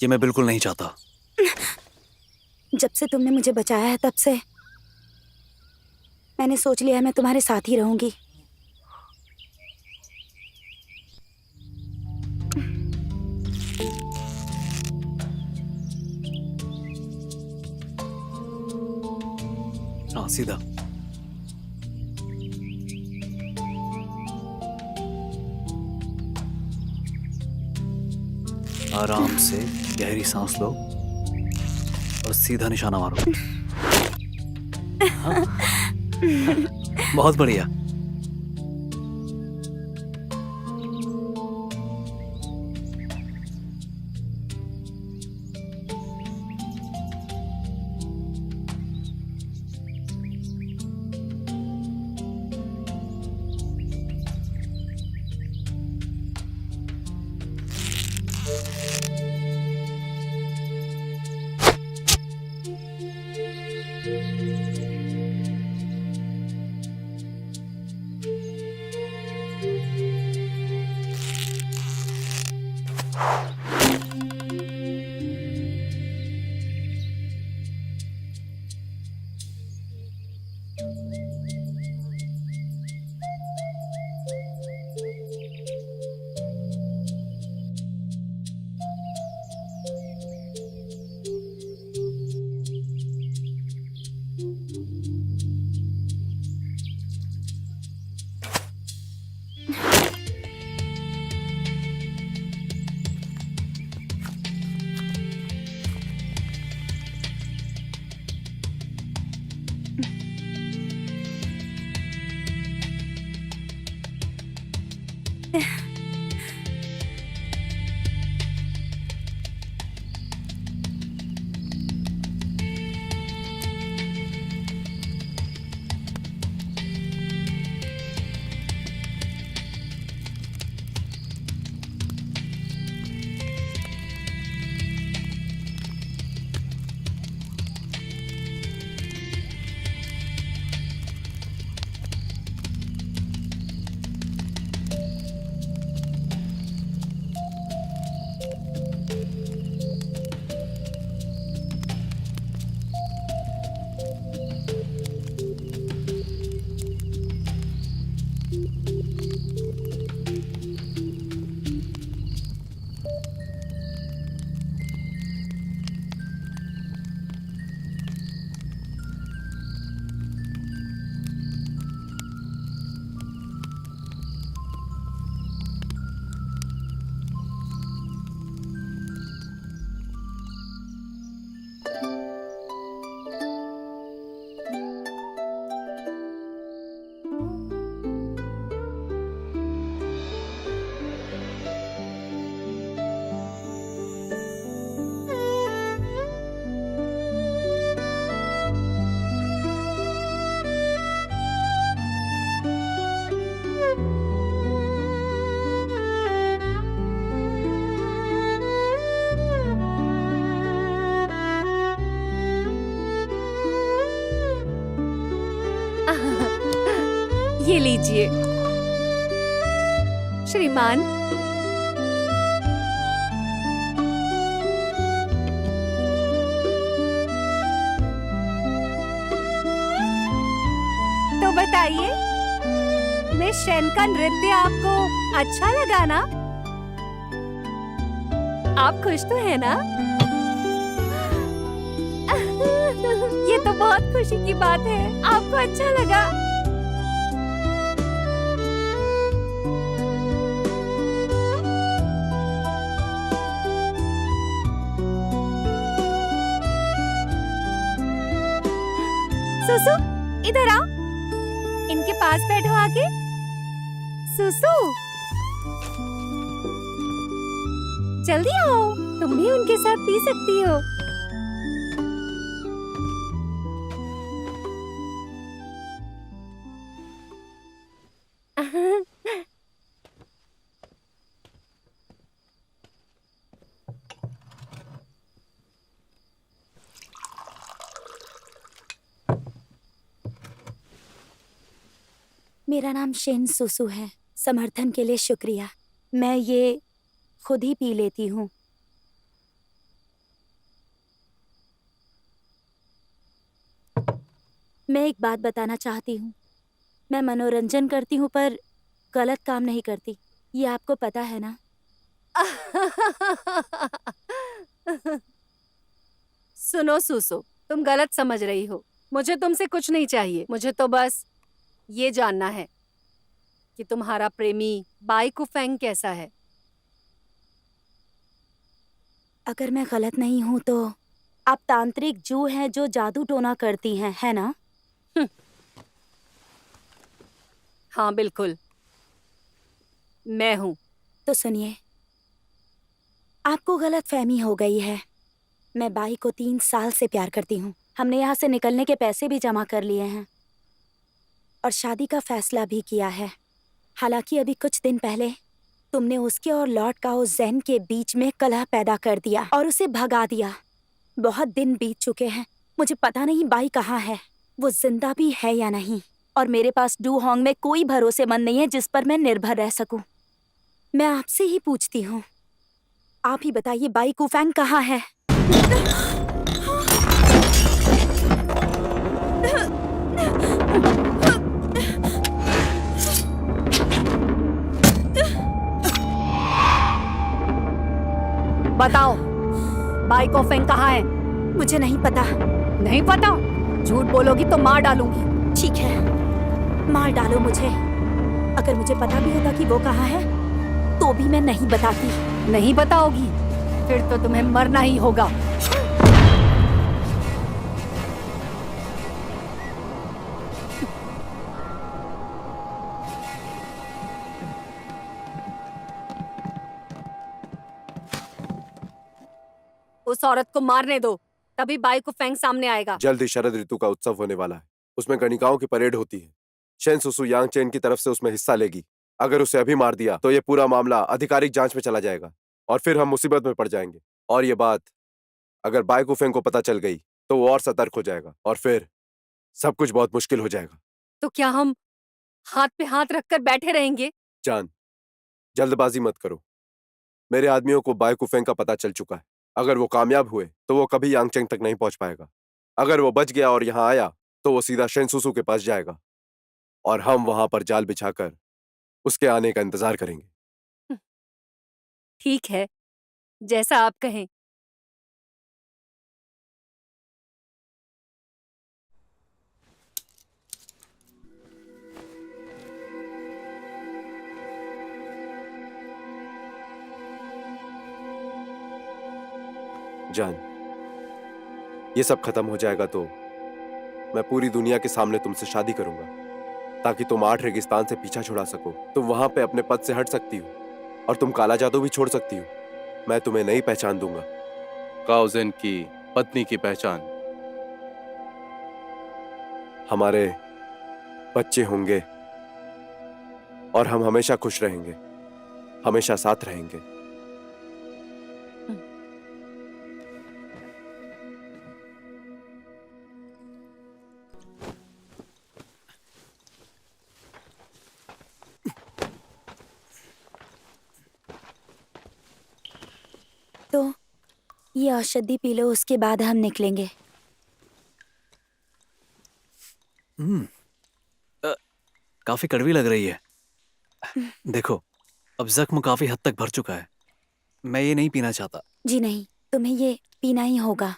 ये मैं बिल्कुल नहीं चाहता। जब से तुमने मुझे बचाया है तब से मैंने सोच लिया है मैं तुम्हारे साथ ही रहूंगी। हाँ, सीधा। आराम से गहरी सांस लो और सीधा निशाना मारो। हाँ? बहुत बढ़िया। ये लीजिए श्रीमान। तो बताइए, मिस शेन का नृत्य आपको अच्छा लगा ना? आप खुश तो है ना? ये तो बहुत खुशी की बात है, आपको अच्छा लगा। सुसु, इधर आओ, इनके पास बैठो आके। सुसु, जल्दी आओ, तुम भी उनके साथ पी सकती हो। मेरा नाम शेन सुसु है। समर्थन के लिए शुक्रिया। मैं ये खुद ही पी लेती हूँ। मैं एक बात बताना चाहती हूँ। मैं मनोरंजन करती हूँ पर गलत काम नहीं करती, ये आपको पता है ना? सुनो सुसु, तुम गलत समझ रही हो। मुझे तुमसे कुछ नहीं चाहिए। मुझे तो बस ये जानना है कि तुम्हारा प्रेमी बाई कुफेंग कैसा है। अगर मैं गलत नहीं हूँ तो आप तांत्रिक जू हैं जो जादू टोना करती हैं, है ना? हाँ बिल्कुल, मैं हूँ। तो सुनिए, आपको गलत फहमी हो गई है। मैं बाई को 3 साल से प्यार करती हूँ। हमने यहाँ से निकलने के पैसे भी जमा कर लिए हैं और शादी का फैसला भी किया है। हालांकि अभी कुछ दिन पहले तुमने उसके और लॉर्ड काओ ज़ेन के बीच में कलह पैदा कर दिया और उसे भगा दिया। बहुत दिन बीत चुके हैं, मुझे पता नहीं बाई कहाँ है, वो जिंदा भी है या नहीं। और मेरे पास डू होंग में कोई भरोसेमंद नहीं है जिस पर मैं निर्भर रह सकूं। मैं आपसे ही पूछती हूँ, आप ही बताइए बाई कुफेंग कहाँ है? बताओ, बाई कुफेंग कहाँ है? मुझे नहीं पता। नहीं पता? झूठ बोलोगी तो मार डालूंगी। ठीक है, मार डालो मुझे। अगर मुझे पता भी होता कि वो कहाँ है तो भी मैं नहीं बताती। नहीं बताओगी फिर तो तुम्हें मरना ही होगा। उस औरत को मारने दो, तभी बाई कुफेंग सामने आएगा। जल्द ही शरद ऋतु का उत्सव होने वाला है। उसमें गणिकाओं की परेड होती है। शेन सुसु यांग चेन की तरफ से उसमें हिस्सा लेगी। अगर उसे अभी मार दिया तो ये पूरा मामला आधिकारिक जांच में चला जाएगा और फिर हम मुसीबत में पड़ जाएंगे। और ये बात अगर बाई कुफेंग को पता चल गई तो वो और सतर्क हो जाएगा और फिर सब कुछ बहुत मुश्किल हो जाएगा। तो क्या हम हाथ पे हाथ रखकर बैठे रहेंगे? जान, जल्दबाजी मत करो। मेरे आदमियों को बाई कुफेंग का पता चल चुका है। अगर वो कामयाब हुए तो वो कभी यांगचेंग तक नहीं पहुंच पाएगा। अगर वो बच गया और यहाँ आया तो वो सीधा शेन सुसु के पास जाएगा और हम वहां पर जाल बिछाकर उसके आने का इंतजार करेंगे। ठीक है, जैसा आप कहें। जान, ये सब खत्म हो जाएगा तो मैं पूरी दुनिया के सामने तुमसे शादी करूंगा ताकि तुम 8 रेगिस्तान से पीछा छुड़ा सको। तुम वहां पे अपने पद से हट सकती हो और तुम काला जादू भी छोड़ सकती हो। मैं तुम्हें नई पहचान दूंगा। काओजेन की पत्नी की पहचान। हमारे बच्चे होंगे और हम हमेशा खुश रहेंगे, हमेशा साथ रहेंगे। तो ये औषधि पी लो, उसके बाद हम निकलेंगे। काफी कड़वी लग रही है। देखो, अब जख्म काफी हद तक भर चुका है। मैं ये नहीं पीना चाहता। जी नहीं, तुम्हें ये पीना ही होगा।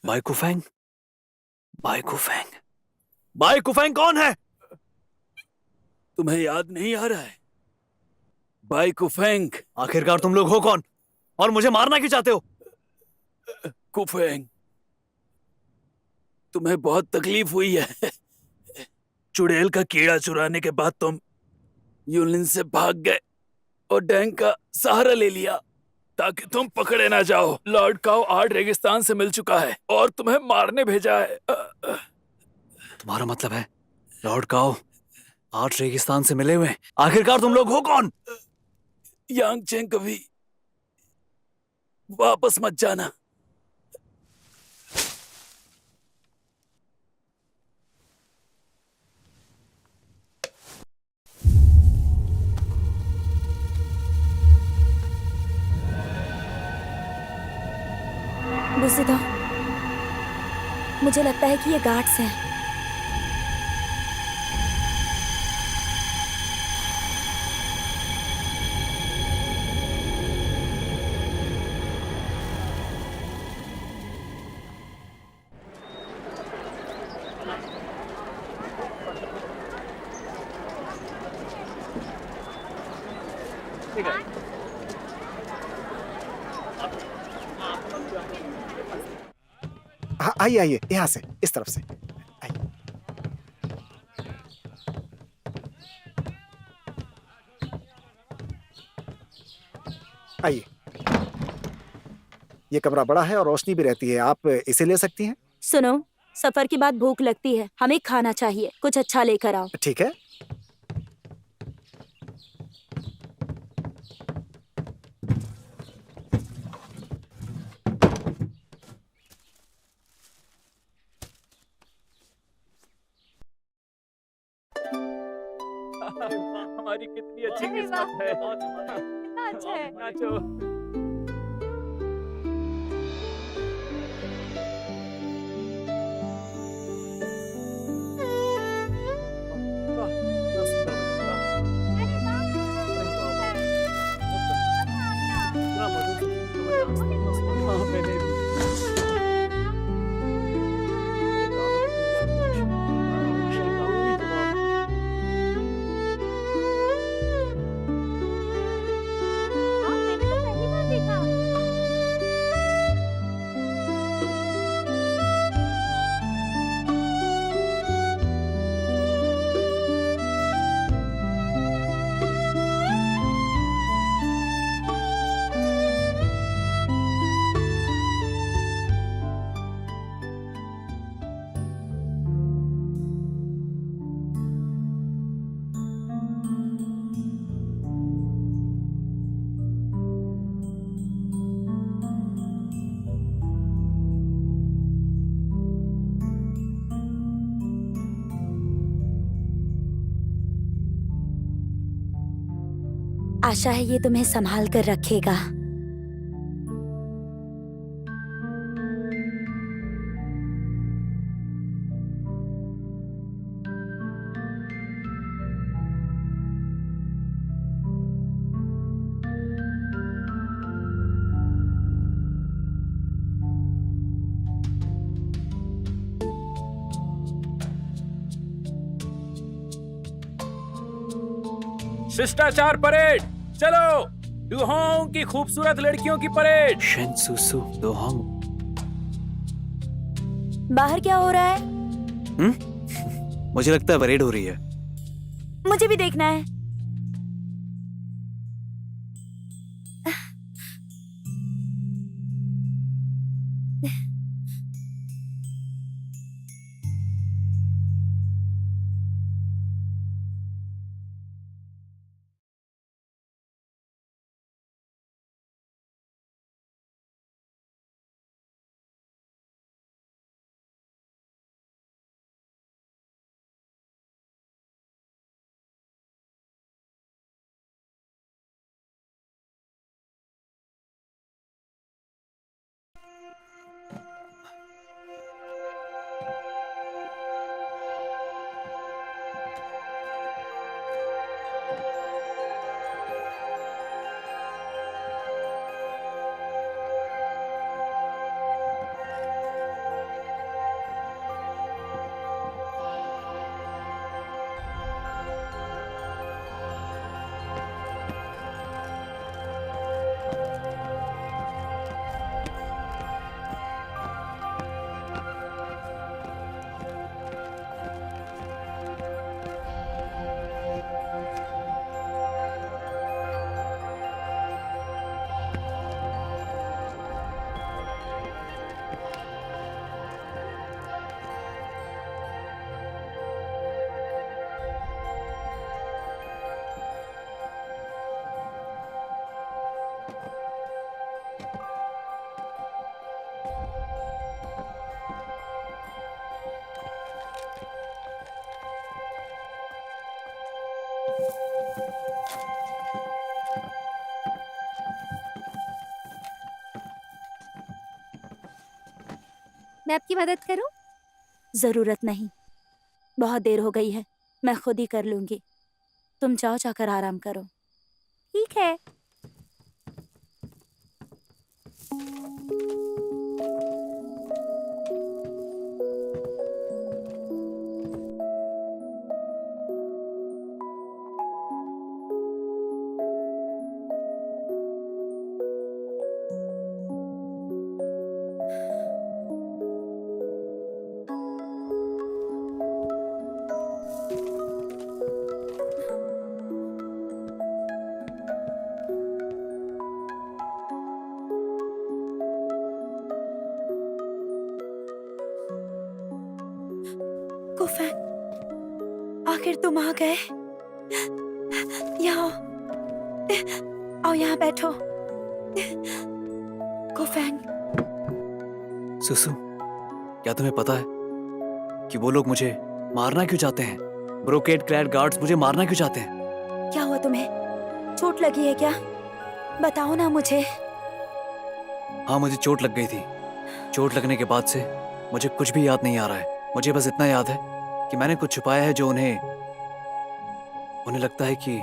बाई कुफेंग? बाई कुफेंग? बाई कुफेंग कौन है? तुम्हें याद नहीं आ रहा है? बाई कुफेंग। आखिरकार तुम लोग हो कौन और मुझे मारना क्यों चाहते हो? कुफेंग, तुम्हें बहुत तकलीफ हुई है। चुड़ैल का कीड़ा चुराने के बाद तुम यूलिन से भाग गए और डैंग का सहारा ले लिया ताकि तुम पकड़े ना जाओ। लॉर्ड काओ 8 रेगिस्तान से मिल चुका है और तुम्हें मारने भेजा है। तुम्हारा मतलब है लॉर्ड काओ 8 रेगिस्तान से मिले हुए? आखिरकार तुम लोग हो कौन? यांगचेंग कभी वापस मत जाना। बुज़दिल, मुझे लगता है कि ये गार्ड्स हैं। हाँ, आइए आइए, यहाँ से, इस तरफ से आइए। आइए। ये कमरा बड़ा है और रोशनी भी रहती है, आप इसे ले सकती हैं। सुनो, सफर के बाद भूख लगती है, हमें खाना चाहिए, कुछ अच्छा लेकर आओ। ठीक है। हमारी कितनी अच्छी अरे किस्मत वाह। है। कितना अच्छा है। नाचो। मैंने तो पहली बार देखा। आशा है ये तुम्हें संभाल कर रखेगा। शिष्टाचार परेड, चलो। डुहोंग की खूबसूरत लड़कियों की परेड। शेन सुसु दोहोंग। बाहर क्या हो रहा है? मुझे लगता है परेड हो रही है। मुझे भी देखना है। मैं आपकी मदद करूं? जरूरत नहीं, बहुत देर हो गई है, मैं खुद ही कर लूंगी। तुम जाओ, जाकर आराम करो। ठीक है। कुफैंग, आखिर तुम आ गए। यहाँ आओ, यहाँ बैठो। कुफैंग, सुसु, क्या तुम्हें पता है कि वो लोग मुझे मारना क्यों चाहते हैं? ब्रोकेड क्लैड गार्ड्स मुझे मारना क्यों चाहते हैं? क्या हुआ तुम्हें? चोट लगी है क्या? बताओ ना मुझे। हाँ, मुझे चोट लग गई थी। चोट लगने के बाद से मुझे कुछ भी याद नहीं आ रहा है। मुझे बस इतना याद है कि मैंने कुछ छुपाया है जो उन्हें लगता है कि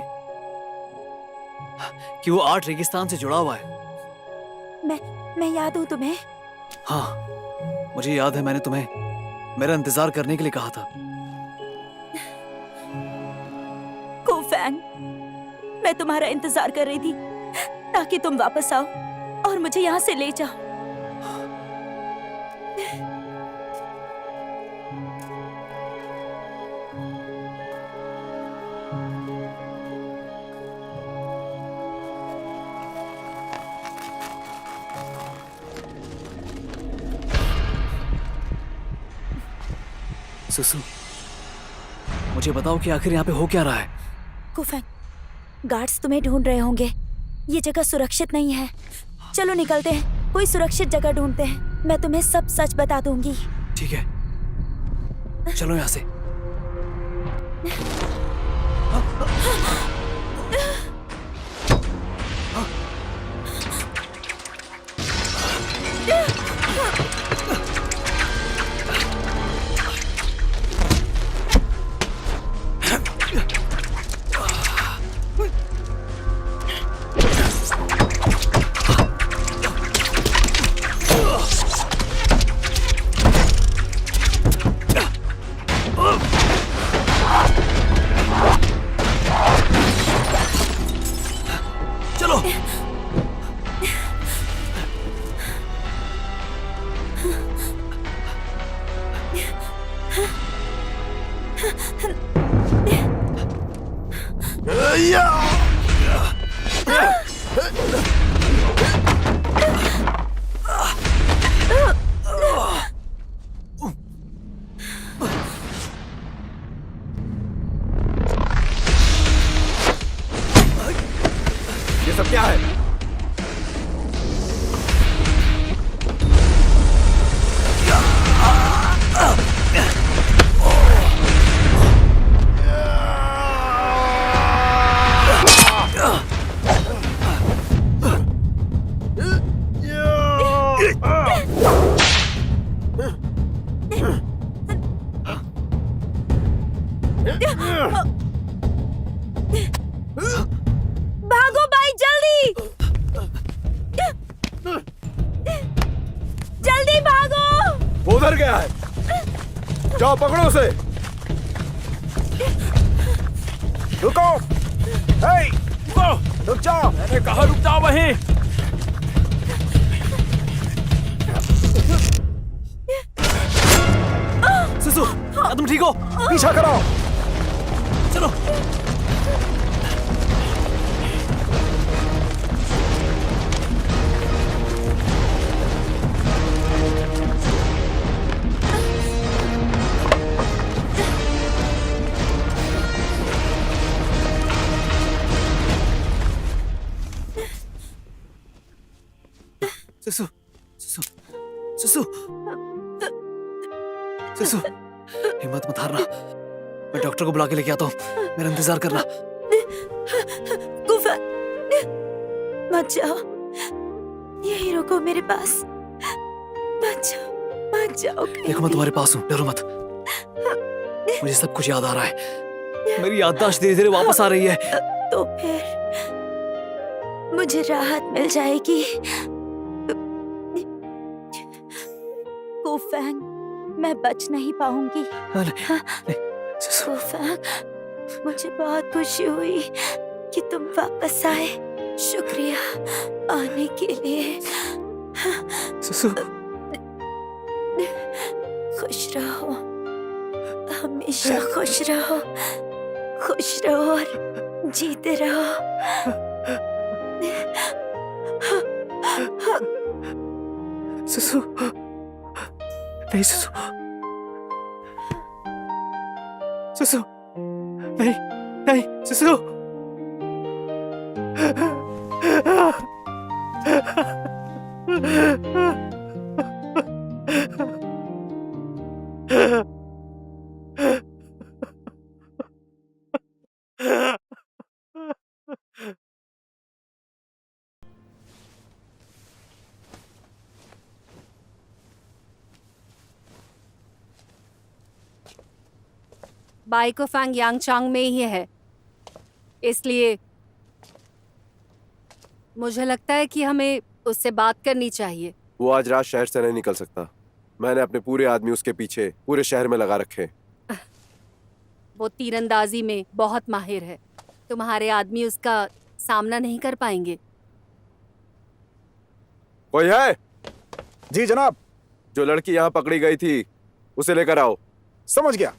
वो 8 रेगिस्तान से जुड़ा हुआ है। मैं याद हूँ तुम्हें। हाँ, मुझे याद है, मैंने तुम्हें मेरा इंतजार करने के लिए कहा था। कुफैंग, मैं तुम्हारा इंतजार कर रही थी ताकि तुम वापस आओ और मुझे यहाँ से ले जाओ। सुसु, मुझे बताओ कि आखिर यहाँ पे हो क्या रहा है? कुफैंग, गार्ड्स तुम्हें ढूंढ रहे होंगे। ये जगह सुरक्षित नहीं है। चलो निकलते हैं, कोई सुरक्षित जगह ढूंढते हैं। मैं तुम्हें सब सच बता दूंगी। ठीक है, चलो यहाँ से। ये सब क्या है? भागो भाई, जल्दी जल्दी भागो। उधर गया है, जाओ पकड़ो उसे। रुको, हे, रुक जाओ। मैंने कहा रुक जाओ वहीं। सुसु, क्या तुम ठीक हो? पीछा करो। चलो। सुसु, सुसु, सुसु, सुसु, हिम्मत मत हारना। मैं डॉक्टर को बुला के लेके आता हूँ। मेरा इंतजार करना। कुफैंग, मत जाओ, यहीं रुको मेरे पास। मत जाओ, मत जाओगे। देखो मैं तुम्हारे पास हूँ, डरो मत। मुझे सब कुछ याद आ रहा है। मेरी याददाश्त धीरे धीरे वापस आ रही है। तो फिर मुझे राहत मिल जाएगी। कोफैंग, मैं बच नहीं पाऊंगी। कोफैंग, मुझे बहुत खुशी हुई कि तुम वापस आए। शुक्रिया आने के लिए। सुसु, खुश रहो, हमेशा खुश रहो, खुश रहो और जीते रहो। सुसु, नहीं सुसु, सुसु, नहीं, नहीं, सुसु। बाई को फैंग यांगचांग में ही है, इसलिए मुझे लगता है कि हमें उससे बात करनी चाहिए। वो आज रात शहर से नहीं निकल सकता। मैंने अपने पूरे आदमी उसके पीछे पूरे शहर में लगा रखे। वो तीरंदाजी में बहुत माहिर है। तुम्हारे आदमी उसका सामना नहीं कर पाएंगे। कोई है? जी जनाब। जो लड़की यहाँ पकड़ी गई थी उसे लेकर आओ। समझ गया।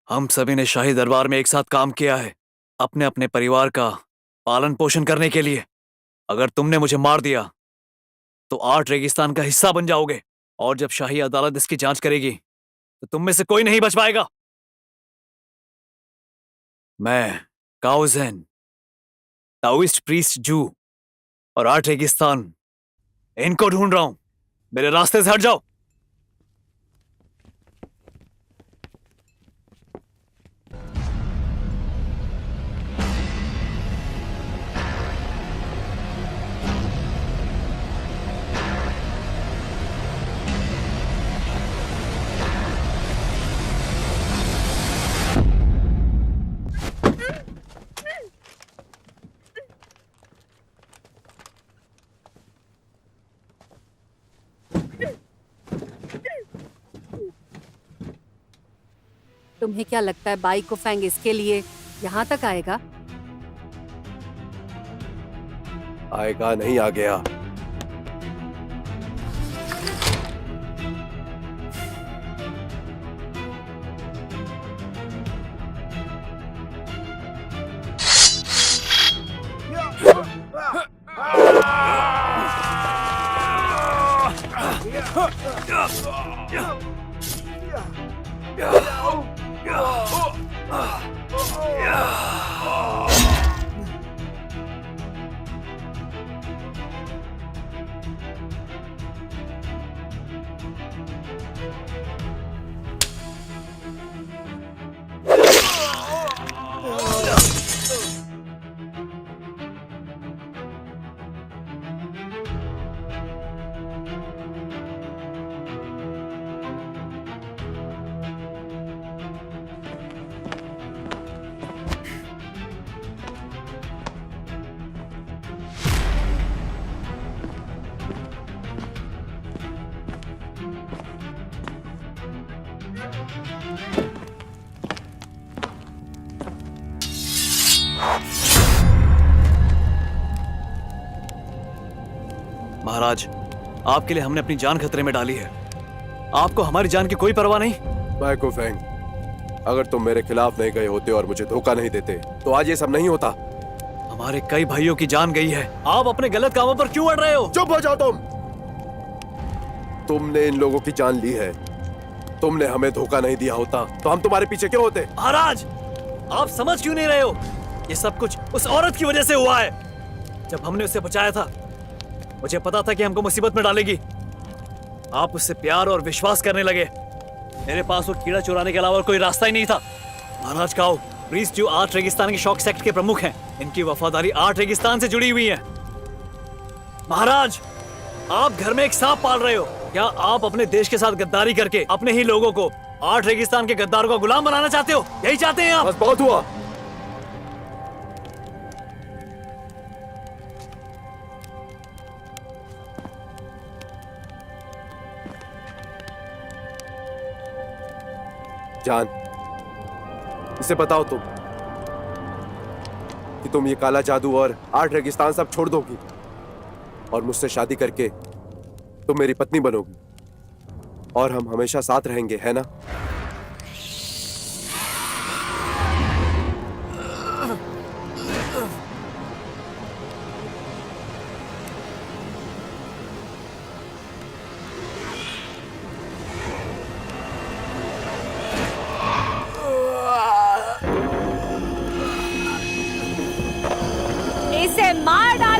हम सभी ने शाही दरबार में एक साथ काम किया है, अपने अपने परिवार का पालन पोषण करने के लिए। अगर तुमने मुझे मार दिया तो 8 रेगिस्तान का हिस्सा बन जाओगे, और जब शाही अदालत इसकी जांच करेगी तो तुम में से कोई नहीं बच पाएगा। मैं काओ ज़ेन, ताओइस्ट प्रीस्ट जू और 8 रेगिस्तान, इनको ढूंढ रहा हूं। मेरे रास्ते से हट जाओ। तुम्हें क्या लगता है बाई को फैंग इसके लिए यहाँ तक आएगा? आएगा नहीं, आ गया। महाराज, आपके लिए हमने अपनी जान खतरे में डाली है। आपको हमारी जान की कोई परवाह नहीं? बाई कुफेंग, अगर तुम मेरे खिलाफ नहीं गए होते और मुझे धोखा नहीं देते तो आज ये सब नहीं होता। हमारे कई भाइयों की जान गई है, आप अपने गलत कामों पर क्यों अड़ रहे हो? चुप हो जाओ तुमने इन लोगों की जान ली है। तुमने हमें धोखा नहीं दिया होता तो हम तुम्हारे पीछे क्यों होते? महाराज, आप समझ क्यों नहीं रहे हो? ये सब कुछ उस औरत की वजह से हुआ है। जब हमने उसे बचाया था, मुझे पता था कि हमको मुसीबत में डालेगी। आप उससे प्यार और विश्वास करने लगे। मेरे पास वो कीड़ा चुराने के अलावा कोई रास्ता ही नहीं था। महाराज काओ, प्रीस्ट जो 8 रेगिस्तान के शौक सेक्ट के प्रमुख हैं, इनकी वफादारी 8 रेगिस्तान से जुड़ी हुई है। महाराज, आप घर में एक सांप पाल रहे हो। क्या आप अपने देश के साथ गद्दारी करके अपने ही लोगों को 8 रेगिस्तान के गद्दारों का गुलाम बनाना चाहते हो? यही चाहते हैं आप? बस बहुत हुआ। जान, इसे बताओ तुम कि तुम ये काला जादू और 8 रेगिस्तान सब छोड़ दोगी और मुझसे शादी करके तुम मेरी पत्नी बनोगी और हम हमेशा साथ रहेंगे, है ना? इसे मार डालो।